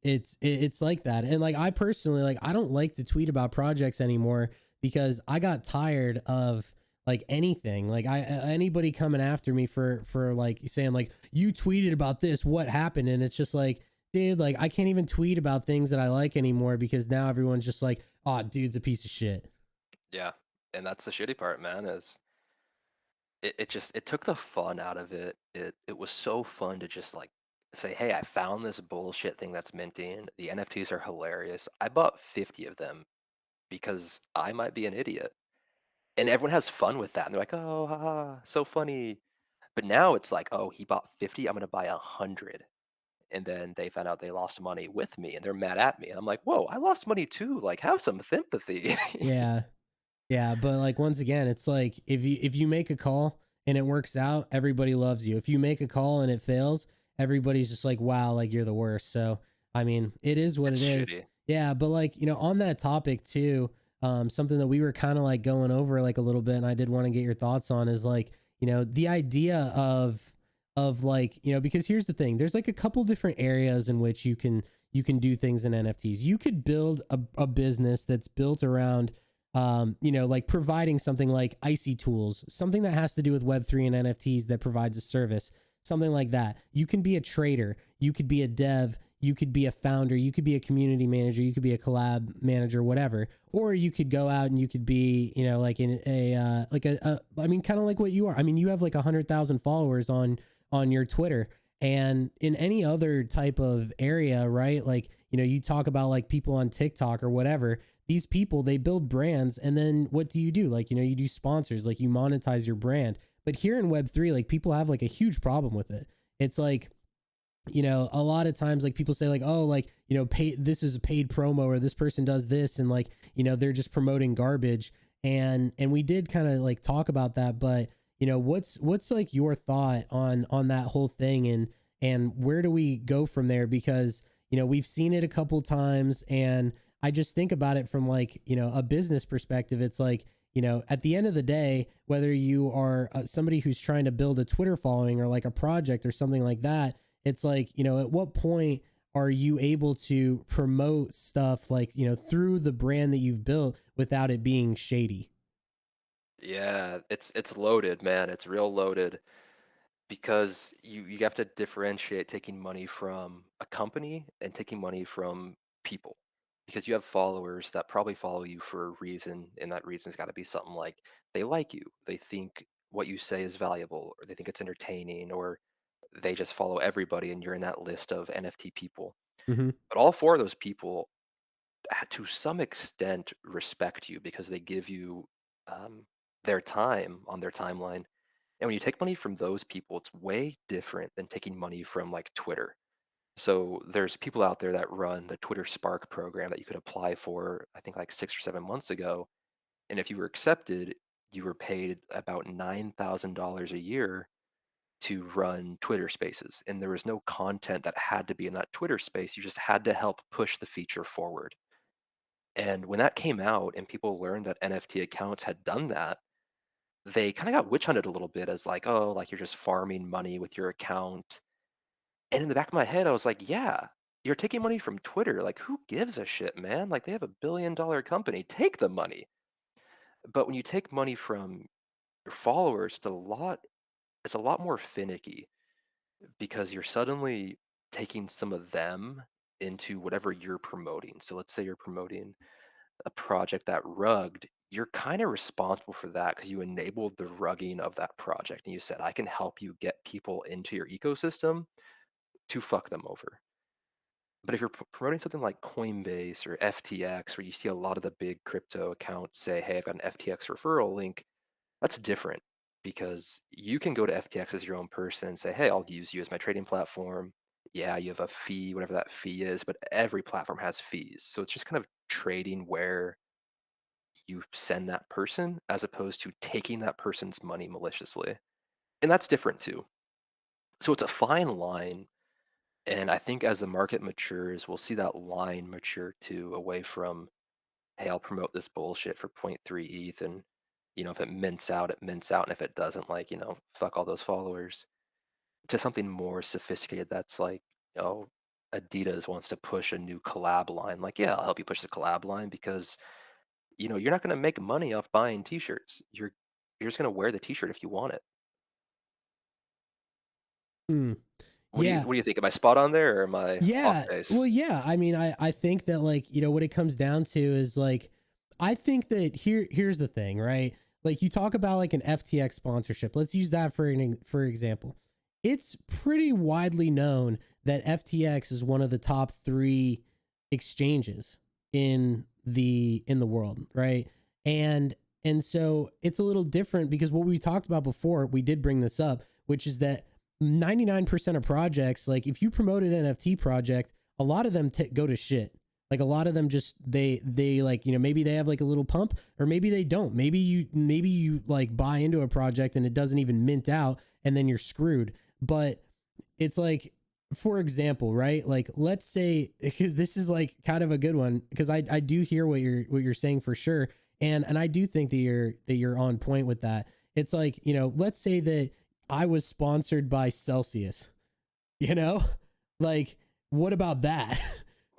it's like that. And like I personally, like, I don't like to tweet about projects anymore because I got tired of like anything, like anybody coming after me for like saying like, you tweeted about this, what happened? And it's just like, dude, like I can't even tweet about things that I like anymore because now everyone's just like, oh, dude's a piece of shit. Yeah. And that's the shitty part, man, is it took the fun out of it. It was so fun to just like say, hey, I found this bullshit thing that's minting. The NFTs are hilarious. I bought 50 of them because I might be an idiot. And everyone has fun with that. And they're like, oh, haha, so funny. But now it's like, oh, he bought 50, I'm gonna buy 100. And then they found out they lost money with me and they're mad at me. And I'm like, whoa, I lost money too. Like, have some sympathy. Yeah. Yeah, but like once again, it's like if you make a call and it works out, everybody loves you. If you make a call and it fails, everybody's just like, wow, like you're the worst. So I mean, it is what It's it is. shitty. Yeah, but like, you know, on that topic too, something that we were kind of like going over like a little bit, and I did want to get your thoughts on, is like, you know, the idea of like, you know, because here's the thing, there's like a couple different areas in which you can do things in NFTs. You could build a business that's built around you know, like providing something like icy tools, something that has to do with Web3 and NFTs that provides a service, something like that. You can be a trader, you could be a dev, you could be a founder, you could be a community manager, you could be a collab manager, whatever. Or you could go out and you could be, you know, like in I mean, kind of like what you are. I mean, you have like 100,000 followers on your Twitter, and in any other type of area, right? Like, you know, you talk about like people on TikTok or whatever. These people, they build brands, and then what do? Like, you know, you do sponsors, like you monetize your brand. But here in Web3, like people have like a huge problem with it. It's like, you know, a lot of times like people say like, oh, like, you know, pay, this is a paid promo, or this person does this, and like, you know, they're just promoting garbage. And we did kind of like talk about that, but you know, what's like your thought on that whole thing, and where do we go from there? Because, you know, we've seen it a couple times, and I just think about it from like, you know, a business perspective. It's like, you know, at the end of the day, whether you are somebody who's trying to build a Twitter following or like a project or something like that, it's like, you know, at what point are you able to promote stuff like, you know, through the brand that you've built without it being shady? Yeah, it's loaded, man. It's real loaded because you have to differentiate taking money from a company and taking money from people. Because you have followers that probably follow you for a reason, and that reason's got to be something like they like you, they think what you say is valuable, or they think it's entertaining, or they just follow everybody and you're in that list of NFT people. Mm-hmm. But all four of those people, to some extent, respect you because they give you um, their time on their timeline. And when you take money from those people, it's way different than taking money from like Twitter. So there's people out there that run the Twitter Spark program that you could apply for, I think like 6 or 7 months ago. And if you were accepted, you were paid about $9,000 a year to run Twitter Spaces. And there was no content that had to be in that Twitter space. You just had to help push the feature forward. And when that came out and people learned that NFT accounts had done that, they kind of got witch hunted a little bit as like, oh, like you're just farming money with your account. And in the back of my head, I was like, yeah, you're taking money from Twitter. Like, who gives a shit, man? Like, they have $1 billion company. Take the money. But when you take money from your followers, it's a lot more finicky because you're suddenly taking some of them into whatever you're promoting. So let's say you're promoting a project that rugged, you're kind of responsible for that because you enabled the rugging of that project. And you said, I can help you get people into your ecosystem to fuck them over. But if you're promoting something like Coinbase or FTX, where you see a lot of the big crypto accounts say, hey, I've got an FTX referral link, that's different because you can go to FTX as your own person and say, hey, I'll use you as my trading platform. Yeah, you have a fee, whatever that fee is, but every platform has fees. So it's just kind of trading where you send that person as opposed to taking that person's money maliciously. And that's different too. So it's a fine line. And I think as the market matures, we'll see that line mature too, away from, hey, I'll promote this bullshit for point 0.3 ETH. And, you know, if it mints out, it mints out. And if it doesn't, like, you know, fuck all those followers, to something more sophisticated that's like, oh, Adidas wants to push a new collab line. Like, yeah, I'll help you push the collab line because you know, you're not going to make money off buying t-shirts. You're just going to wear the t-shirt if you want it. Hmm. Yeah. What do you think? Am I spot on there or am I off Yeah. Well, base? yeah. I mean, I think that like, you know, what it comes down to is like, I think that here's the thing, right? Like you talk about like an FTX sponsorship. Let's use that for example. It's pretty widely known that FTX is one of the top 3 exchanges in the world, right? And so it's a little different because what we talked about before, we did bring this up, which is that 99% of projects, like if you promote an NFT project, a lot of them go to shit. Like a lot of them just they like, you know, maybe they have like a little pump or maybe they don't. Maybe you like buy into a project and it doesn't even mint out and then you're screwed. But it's like, for example, right? Like let's say, because this is like kind of a good one, because I do hear what you're saying for sure. And I do think that you're on point with that. It's like, you know, let's say that I was sponsored by Celsius, you know? Like, what about that?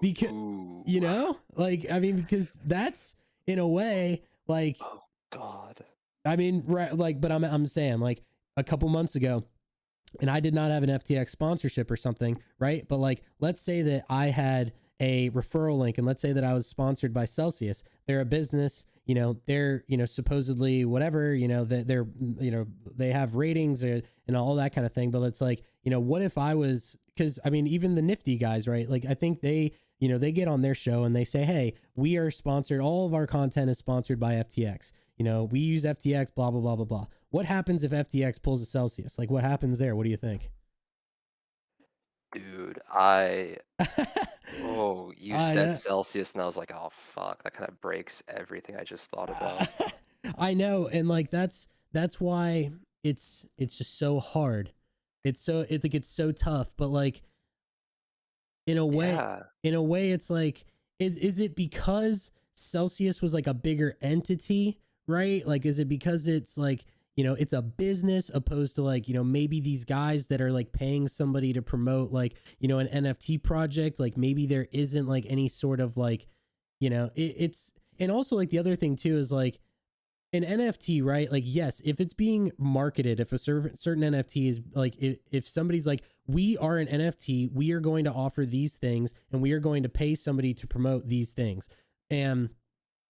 Because, Ooh. you know, like, I mean, because that's in a way Like, Oh God. I mean, right, like, but I'm saying like a couple months ago, and I did not have an FTX sponsorship or something, right? But like, let's say that I had a referral link, and let's say that I was sponsored by Celsius. They're a business, they're, supposedly whatever, that they're, they have ratings and all that kind of thing. But it's like, what if I was, because I mean, even the Nifty guys, right? Like, I think they, they get on their show and they say, hey, we are sponsored. All of our content is sponsored by FTX. We use FTX, blah, blah, blah, blah, blah. What happens if FTX pulls a Celsius? Like, what happens there? What do you think? Dude, oh, you I said know. Celsius, and I was like, oh fuck, that kind of breaks everything I just thought about. I know, and like that's why it's just so hard. It's so tough, but like in a way, Yeah, it's like, is it because Celsius was like a bigger entity, right? Like, is it because it's like, it's a business opposed to like, maybe these guys that are like paying somebody to promote like, an NFT project, like maybe there isn't like any sort of like, it's, and also like the other thing too is like an NFT, right? Like, yes, if it's being marketed, if a certain NFT is like, if somebody's like, we are an NFT, we are going to offer these things and we are going to pay somebody to promote these things. And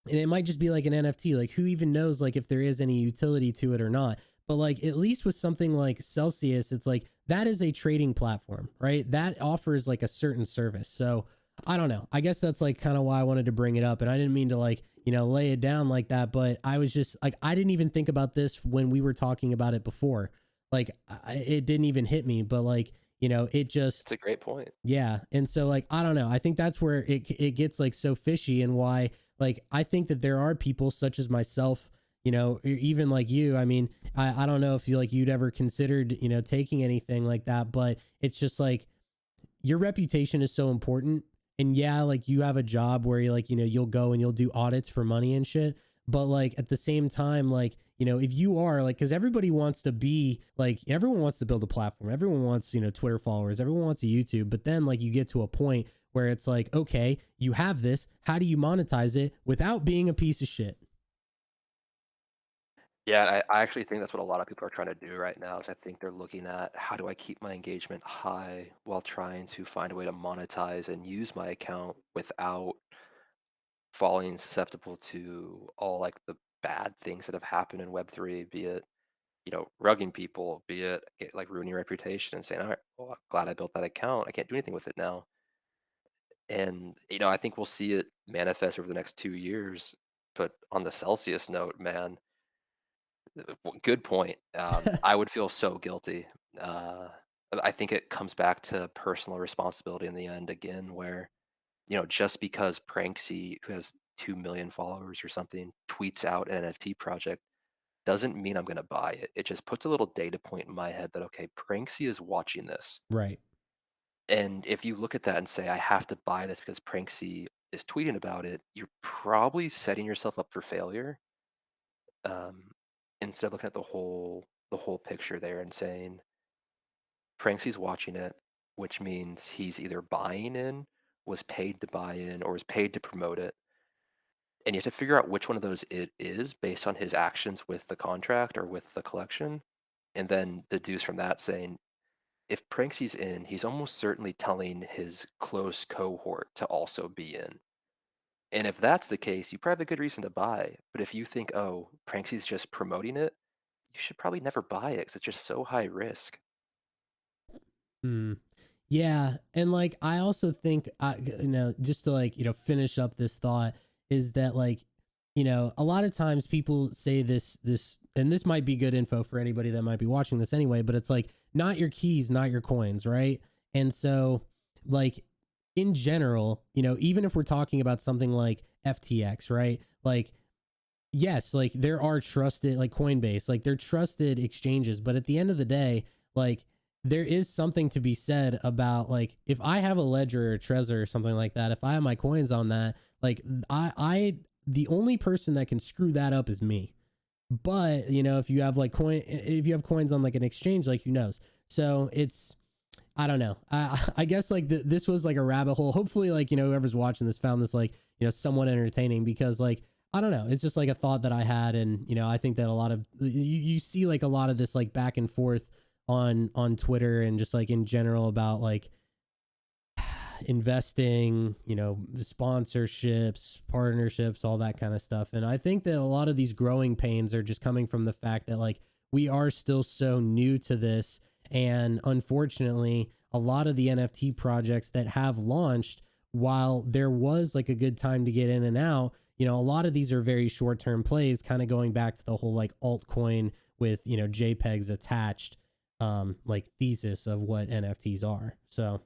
it might just be like an NFT, like who even knows like if there is any utility to it or not. But like at least with something like Celsius, it's like that is a trading platform, right? That offers like a certain service. So I don't know. I guess that's like kind of why I wanted to bring it up. And I didn't mean to like, lay it down like that, but I was just like, I didn't even think about this when we were talking about it before. Like it didn't even hit me, but like, it it's just, a great point. yeah. And so like, I don't know. I think that's where it gets like so fishy, and why, like, I think that there are people such as myself, even like you. I mean, I don't know if you like, you'd ever considered, taking anything like that, but it's just like your reputation is so important. And yeah, like you have a job where you like, you'll go and you'll do audits for money and shit. But like at the same time, like, if you are like, cause everybody wants to be like, everyone wants to build a platform. Everyone wants, Twitter followers, everyone wants a YouTube. But then like you get to a point where it's like, okay, you have this. How do you monetize it without being a piece of shit? Yeah, I actually think that's what a lot of people are trying to do right now. Is I think they're looking at how do I keep my engagement high while trying to find a way to monetize and use my account without falling susceptible to all like the bad things that have happened in Web3, be it rugging people, be it like ruining your reputation and saying, all right, well, I'm glad I built that account. I can't do anything with it now. And I think we'll see it manifest over the next 2 years. But on the Celsius note, man, good point. I would feel so guilty. Uh, I think it comes back to personal responsibility in the end again, where just because Pranksy, who has 2 million followers or something, tweets out an NFT project doesn't mean I'm going to buy it. It just puts a little data point in my head that, okay, Pranksy is watching this. Right. And if you look at that and say, I have to buy this because Pranksy is tweeting about it, you're probably setting yourself up for failure. Um, Instead of looking at the whole picture there and saying, Pranksy's watching it, which means he's either buying in, was paid to buy in, or was paid to promote it. And you have to figure out which one of those it is based on his actions with the contract or with the collection, and then deduce from that saying, if Pranksy's in, he's almost certainly telling his close cohort to also be in. And if that's the case, you probably have a good reason to buy. But if you think, oh, Pranksy's just promoting it, you should probably never buy it because it's just so high risk. Hmm. Yeah, and like I also think, just to like, finish up this thought, is that like, a lot of times people say this, and this might be good info for anybody that might be watching this anyway, but it's like, not your keys, not your coins, right? And so like in general, even if we're talking about something like FTX, right? Like, yes, like there are trusted, like Coinbase, like they're trusted exchanges, but at the end of the day, like there is something to be said about like, if I have a ledger or Trezor or something like that, if I have my coins on that, like the only person that can screw that up is me. But if you have like if you have coins on like an exchange, like who knows? So it's, I don't know. I guess like this was like a rabbit hole. Hopefully, like, whoever's watching this found this like, somewhat entertaining, because like, I don't know. It's just like a thought that I had, and I think that a lot of you see like a lot of this like back and forth on Twitter and just like in general about like investing, sponsorships, partnerships, all that kind of stuff. And I think that a lot of these growing pains are just coming from the fact that like we are still so new to this. And unfortunately, a lot of the NFT projects that have launched, while there was like a good time to get in and out, a lot of these are very short term plays, kind of going back to the whole like altcoin with, JPEGs attached, like thesis of what NFTs are. So,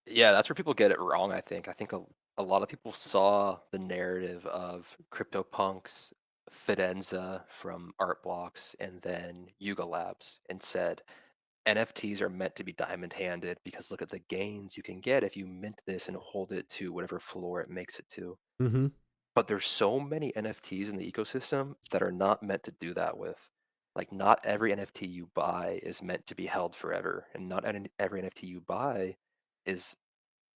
Yeah, that's where people get it wrong, I think. I think a lot of people saw the narrative of CryptoPunks, Fidenza from Art Blocks, and then Yuga Labs and said NFTs are meant to be diamond handed because look at the gains you can get if you mint this and hold it to whatever floor it makes it to. mhm. But there's so many NFTs in the ecosystem that are not meant to do that with. Like, not every NFT you buy is meant to be held forever, and not every NFT you buy is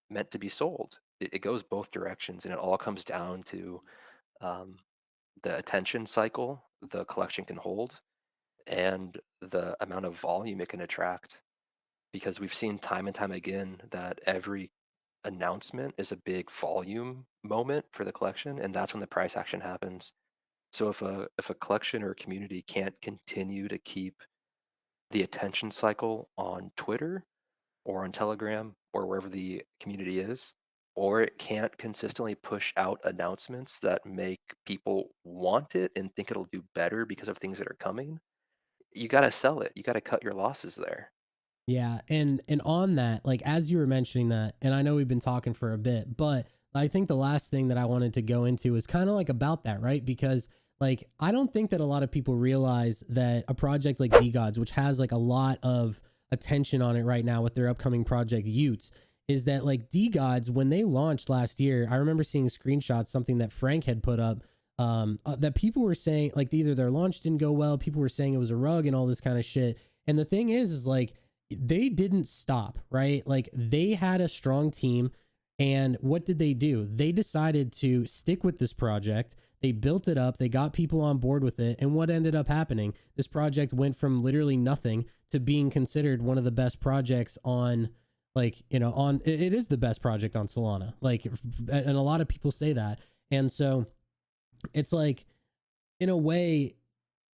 meant to be sold. It goes both directions, and it all comes down to um, the attention cycle the collection can hold and the amount of volume it can attract. Because we've seen time and time again that every announcement is a big volume moment for the collection, and that's when the price action happens. So if a collection or a community can't continue to keep the attention cycle on Twitter or on Telegram or wherever the community is, or it can't consistently push out announcements that make people want it and think it'll do better because of things that are coming, you got to sell it. You got to cut your losses there. Yeah, and on that, like as you were mentioning that, and I know we've been talking for a bit, but I think the last thing that I wanted to go into is kind of like about that, right? Because like I don't think that a lot of people realize that a project like D Gods, which has like a lot of attention on it right now with their upcoming project Utes, is that like D Gods when they launched last year, I remember seeing screenshots, something that Frank had put up, that people were saying like either their launch didn't go well, people were saying it was a rug and all this kind of shit. And the thing is like they didn't stop, right? Like they had a strong team. And what did they do? They decided to stick with this project. They built it up. They got people on board with it. And what ended up happening? This project went from literally nothing to being considered one of the best projects on, like, it is the best project on Solana. Like, and a lot of people say that. And so it's like, in a way,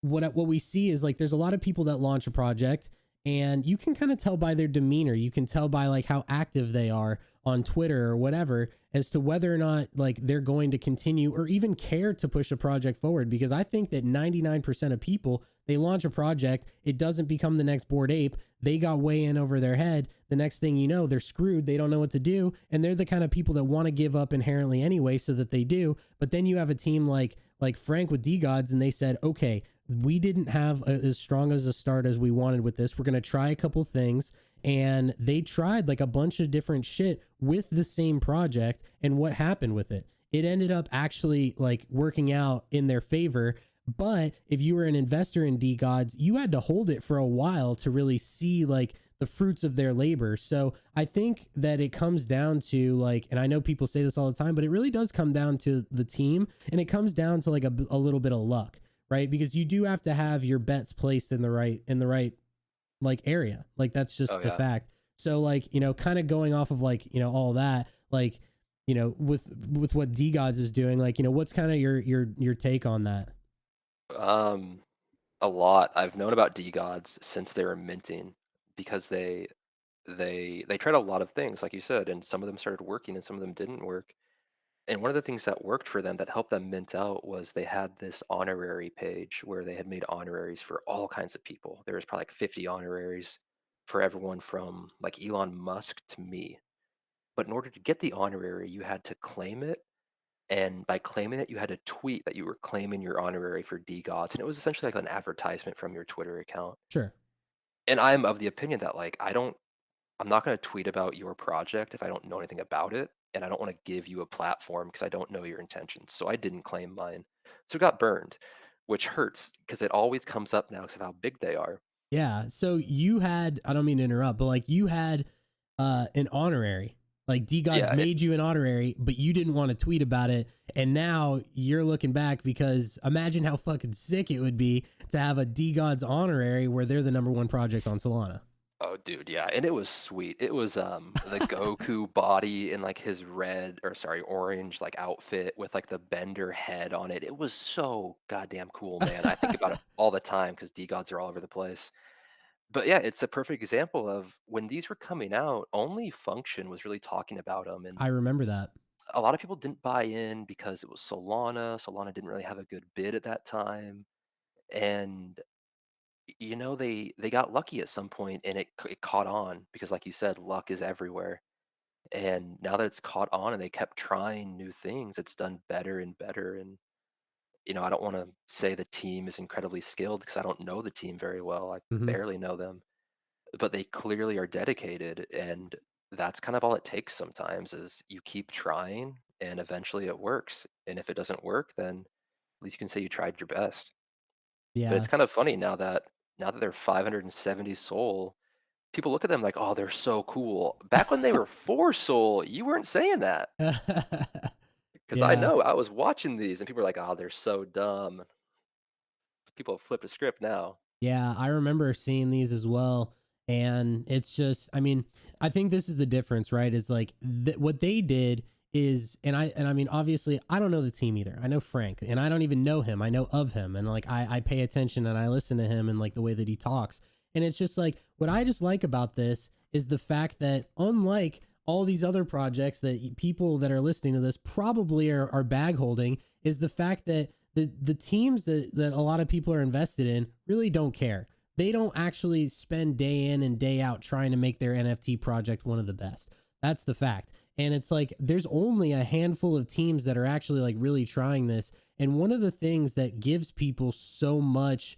what we see is like there's a lot of people that launch a project and you can kind of tell by their demeanor, you can tell by like how active they are on Twitter or whatever as to whether or not like they're going to continue or even care to push a project forward. Because I think that 99% of people, they launch a project, it doesn't become the next Bored Ape, they got way in over their head, the next thing you know they're screwed, they don't know what to do, and they're the kind of people that want to give up inherently anyway, so that they do. But then you have a team like Frank with D Gods, and they said, okay, we didn't have as strong as a start as we wanted with this. We're going to try a couple things. And they tried like a bunch of different shit with the same project. And what happened with it? It ended up actually like working out in their favor. But if you were an investor in D Gods, you had to hold it for a while to really see like the fruits of their labor. So I think that it comes down to like, and I know people say this all the time, but it really does come down to the team, and it comes down to like a little bit of luck, right? Because you do have to have your bets placed in the right like area. Like that's Oh just the yeah. fact. So like, kind of going off of like, all that, like, with what D Gods is doing, like, what's kind of your take on that? Um, a lot. I've known about DeGods since they were minting because they tried a lot of things, like you said, and some of them started working and some of them didn't work. And one of the things that worked for them that helped them mint out was they had this honorary page where they had made honoraries for all kinds of people. There was probably like 50 honoraries for everyone from like Elon Musk to me. But in order to get the honorary, you had to claim it. And by claiming it, you had to tweet that you were claiming your honorary for DGOTS. And it was essentially like an advertisement from your Twitter account. Sure. And I'm of the opinion that like I'm not going to tweet about your project if I don't know anything about it. And I don't want to give you a platform because I don't know your intentions. So I didn't claim mine. So it got burned, which hurts because it always comes up now because of how big they are. Yeah. So you had, I don't mean to interrupt, but like you had an honorary. Like D Gods Yeah, made you an honorary, but you didn't want to tweet about it. And now you're looking back because imagine how fucking sick it would be to have a D Gods honorary where they're the number one project on Solana. oh, dude, yeah, and it was sweet. It was, the Goku body in, like, his red or sorry, orange, like, outfit with, like, the Bender head on it. It was so goddamn cool, man. I think about it all the time because D-gods are all over the place. But, yeah, it's a perfect example of when these were coming out, only Function was really talking about them, and I remember that. a lot of people didn't buy in because it was Solana. Solana didn't really have a good bid at that time, and you know, they got lucky at some point and it caught on because like you said, luck is everywhere. And now that it's caught on and they kept trying new things, it's done better and better. And I don't want to say the team is incredibly skilled because I don't know the team very well. I Hmm. barely know them, but they clearly are dedicated, and that's kind of all it takes sometimes is you keep trying and eventually it works. And if it doesn't work, then at least you can say you tried your best. But it's Yeah. kind of funny now that they're 570 Soul, people look at them like, "Oh, they're so cool." Back when they were 4 Soul, you weren't saying that, because I Yeah. know I was watching these and people were like, "Oh, they're so dumb." People have flipped the script now. Yeah, I remember seeing these as well. And it's just, I mean, I think this is the difference, right? It's like what they did is, and I mean, obviously, I don't know the team either. I know Frank, and I don't even know him. I know of him, and like I pay attention and I listen to him and like the way that he talks. And it's just like what I just like about this is the fact that unlike all these other projects that people that are listening to this probably are bag holding, is the fact that the teams that a lot of people are invested in really don't care. They don't actually spend day in and day out trying to make their NFT project one of the best. That's the fact. And it's like there's only a handful of teams that are actually like really trying this. And one of the things that gives people so much,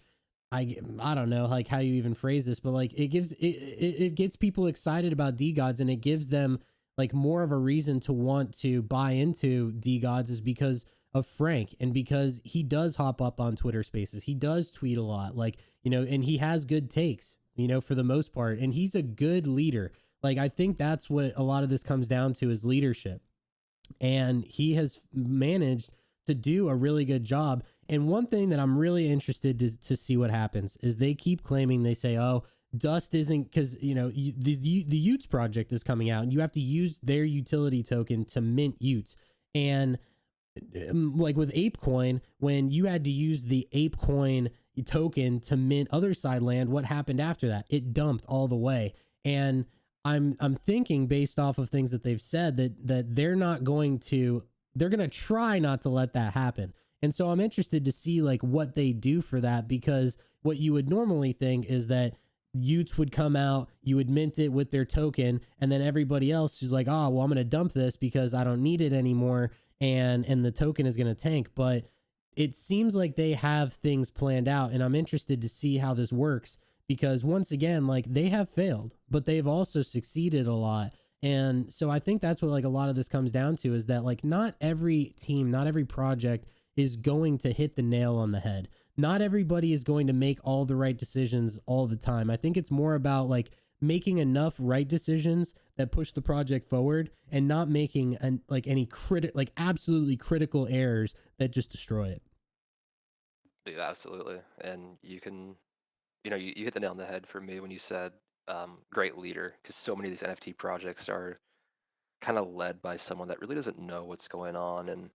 I don't know like how you even phrase this, but like it gets people excited about D Gods, and it gives them like more of a reason to want to buy into D Gods is because of Frank, and because he does hop up on Twitter Spaces. He does tweet a lot, like, and he has good takes, for the most part, and he's a good leader. Like I think that's what a lot of this comes down to is leadership, and he has managed to do a really good job. And one thing that I'm really interested to see what happens is they keep claiming, they say, oh, Dust isn't, because the Utes project is coming out and you have to use their utility token to mint Utes. And like with ApeCoin, when you had to use the ApeCoin token to mint other side land, what happened after that? It dumped all the way. And I'm thinking based off of things that they've said that they're going to try not to let that happen. And so I'm interested to see like what they do for that, because what you would normally think is that Utes would come out, you would mint it with their token, and then everybody else is like, oh, well, I'm going to dump this because I don't need it anymore, and the token is going to tank. But it seems like they have things planned out, and I'm interested to see how this works, because once again, like they have failed, but they've also succeeded a lot. And so I think that's what like a lot of this comes down to, is that like not every team, not every project is going to hit the nail on the head. Not everybody is going to make all the right decisions all the time. I think it's more about like making enough right decisions that push the project forward, and not making any like absolutely critical errors that just destroy it. Yeah, absolutely. And you hit the nail on the head for me when you said great leader, because so many of these NFT projects are kind of led by someone that really doesn't know what's going on. And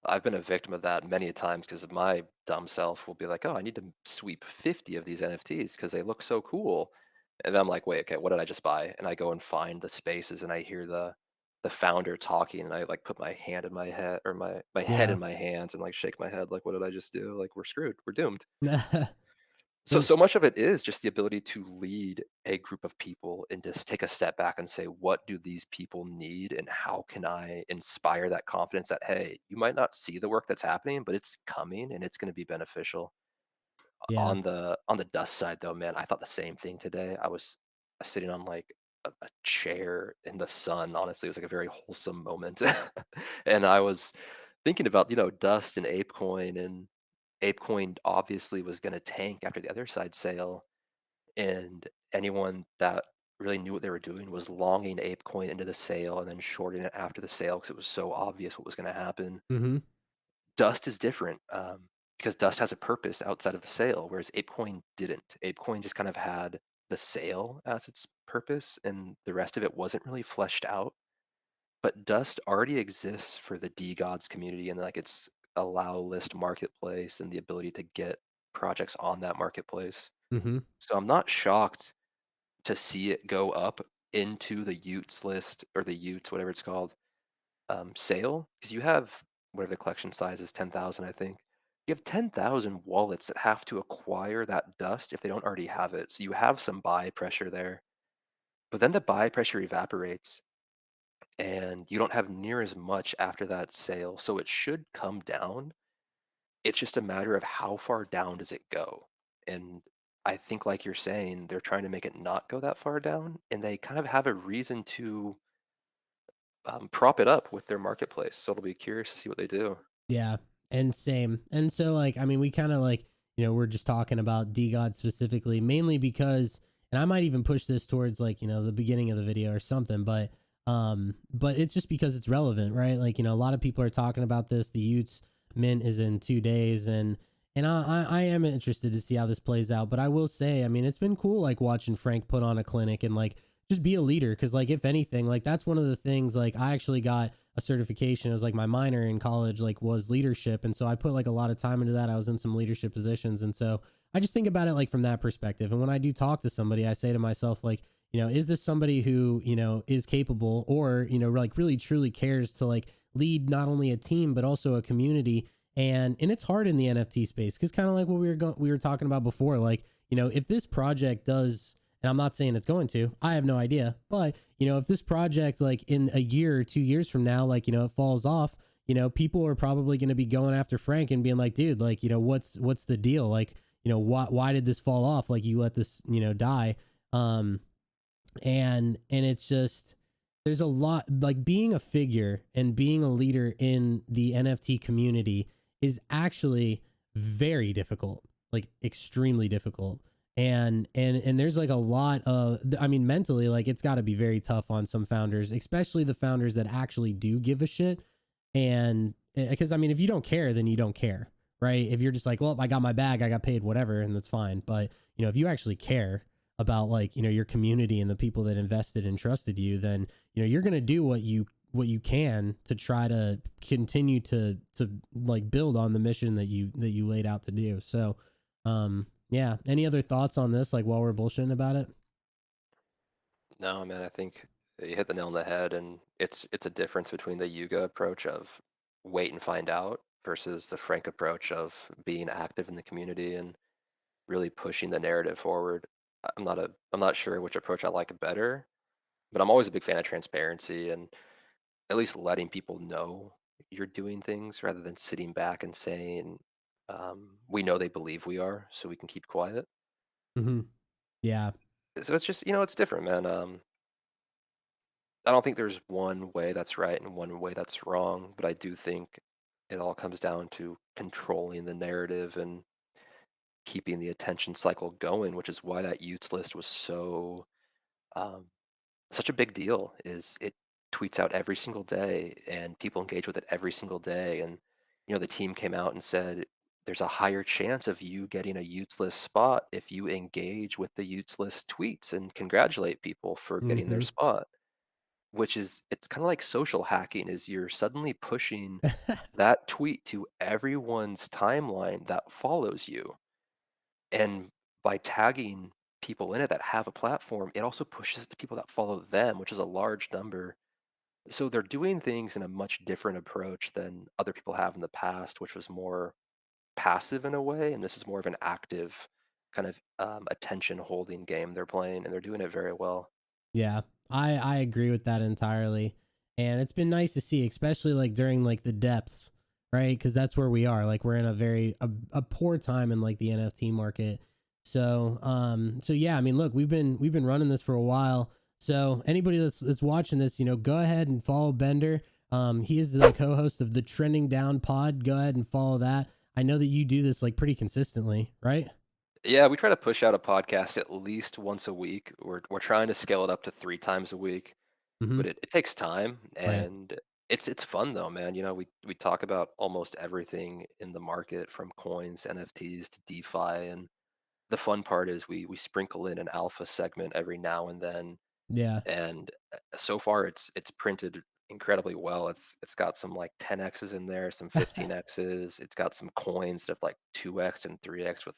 I've been a victim of that many a times because my dumb self will be like, oh, I need to sweep 50 of these NFTs because they look so cool. And then I'm like, wait, okay, what did I just buy? And I go and find the spaces and I hear the founder talking, and I like put my hand in my head, or my head Yeah. in my hands, and like shake my head like, what did I just do? Like, we're screwed. We're doomed. So And so much of it is just the ability to lead a group of people and just take a step back and say, what do these people need and how can I inspire that confidence that, hey, you might not see the work that's happening, but it's coming and it's going to be beneficial. yeah. On the dust side though, man, I thought the same thing today. I was sitting on like a chair in the sun. Honestly, it was like a very wholesome moment. And I was thinking about, dust and ApeCoin, and ApeCoin obviously was going to tank after the other side sale, and anyone that really knew what they were doing was longing ApeCoin into the sale and then shorting it after the sale because it was so obvious what was going to happen. Mm-hmm. Dust is different because Dust has a purpose outside of the sale, whereas ApeCoin didn't. ApeCoin just kind of had the sale as its purpose, and the rest of it wasn't really fleshed out. But Dust already exists for the DeGods community and like its allow list marketplace and the ability to get projects on that marketplace. Mm-hmm. So I'm not shocked to see it go up into the Utes list or the Utes, whatever it's called, sale because you have whatever the collection size is, 10,000, I think. You have 10,000 wallets that have to acquire that dust if they don't already have it. So you have some buy pressure there. But then the buy pressure evaporates and you don't have near as much after that sale. So it should come down. It's just a matter of how far down does it go. And I think, like you're saying, they're trying to make it not go that far down, and they kind of have a reason to prop it up with their marketplace. So it'll be curious to see what they do. Yeah, and same. And so like I mean we kind of like, we're just talking about D God specifically mainly because, and I might even push this towards like, the beginning of the video or something, but it's just because it's relevant, right? Like, a lot of people are talking about this. The Utes mint is in 2 days, and I am interested to see how this plays out. But I will say, I mean, it's been cool like watching Frank put on a clinic and like just be a leader, because like if anything, like that's one of the things, like I actually got a certification. It was like my minor in college like was leadership, and so I put like a lot of time into that. I was in some leadership positions, and so I just think about it like from that perspective. And when I do talk to somebody, I say to myself like, is this somebody who, is capable, or, like really truly cares to like lead not only a team but also a community. And it's hard in the NFT space because kind of like what we were talking about before, like, if this project does, and I'm not saying it's going to, I have no idea, but if this project like in a year or 2 years from now, like, it falls off, people are probably going to be going after Frank and being like, dude, like, what's the deal? Like, why did this fall off? Like, you let this, die. Um, and it's just, there's a lot, like being a figure and being a leader in the NFT community is actually very difficult, like extremely difficult. And there's like a lot of, I mean, mentally, like it's got to be very tough on some founders, especially the founders that actually do give a shit. And because I mean, if you don't care, then you don't care, right? If you're just like, well, I got my bag, I got paid, whatever, and that's fine. But if you actually care about like, your community and the people that invested and trusted you, then you're going to do what you can to try to continue to like build on the mission that you laid out to do. So yeah, any other thoughts on this, like while we're bullshitting about it? No, man, I think you hit the nail on the head, and it's a difference between the Yuga approach of wait and find out versus the Frank approach of being active in the community and really pushing the narrative forward. I'm not sure which approach I like better, but I'm always a big fan of transparency and at least letting people know you're doing things rather than sitting back and saying, we know they believe we are, so we can keep quiet. Hmm. Yeah. So it's just, it's different, man. I don't think there's one way that's right and one way that's wrong, but I do think it all comes down to controlling the narrative and keeping the attention cycle going, which is why that Utes list was um, such a big deal. Is it tweets out every single day and people engage with it every single day, and the team came out and said there's a higher chance of you getting a Utes list spot if you engage with the Utes list tweets and congratulate people for getting their Hmm. spot. Which is, it's kinda like social hacking, is you're suddenly pushing that tweet to everyone's timeline that follows you, and by tagging people in it that have a platform, it also pushes the people that follow them, which is a large number. So they're doing things in a much different approach than other people have in the past, which was more passive in a way, and this is more of an active kind of, attention holding game they're playing, and they're doing it very well. Yeah, I agree with that entirely. And it's been nice to see, especially like during like the depths, right? Because that's where we are. Like we're in a poor time in like the NFT market. So yeah, I mean, look, we've been running this for a while. So anybody that's watching this, go ahead and follow Bender. He is the co-host of the Trending Down Pod. Go ahead and follow that. I know that you do this like pretty consistently, right? Yeah, we try to push out a podcast at least once a week. We're trying to scale it up to 3 times a week, Hmm. but it takes time, Right. and it's fun though, man. You know, we talk about almost everything in the market from coins, NFTs to DeFi, and the fun part is we sprinkle in an alpha segment every now and then, Yeah. and so far it's printed incredibly well. It's got some like 10x's in there, some 15x's. It's got some coins that have like 2x and 3x with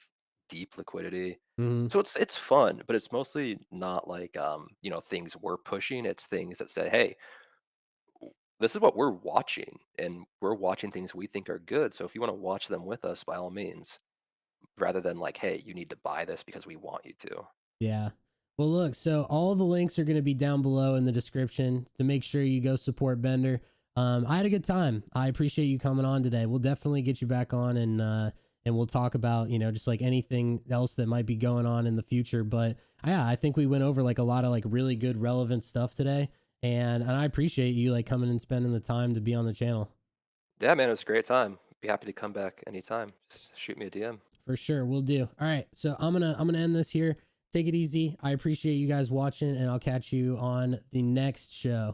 deep liquidity. Hmm. So it's fun, but it's mostly not like things we're pushing. It's things that say, hey, this is what we're watching, and we're watching things we think are good. So if you want to watch them with us, by all means, rather than like, hey, you need to buy this because we want you to. Yeah. Well, look, so all the links are going to be down below in the description to make sure you go support Bender. I had a good time. I appreciate you coming on today. We'll definitely get you back on and we'll talk about, just like anything else that might be going on in the future. But yeah, I think we went over like a lot of like really good relevant stuff today. And I appreciate you like coming and spending the time to be on the channel. Yeah, man, it was a great time. Be happy to come back anytime. Just shoot me a DM. For sure, we'll do. All right, so I'm gonna end this here. Take it easy. I appreciate you guys watching, and I'll catch you on the next show.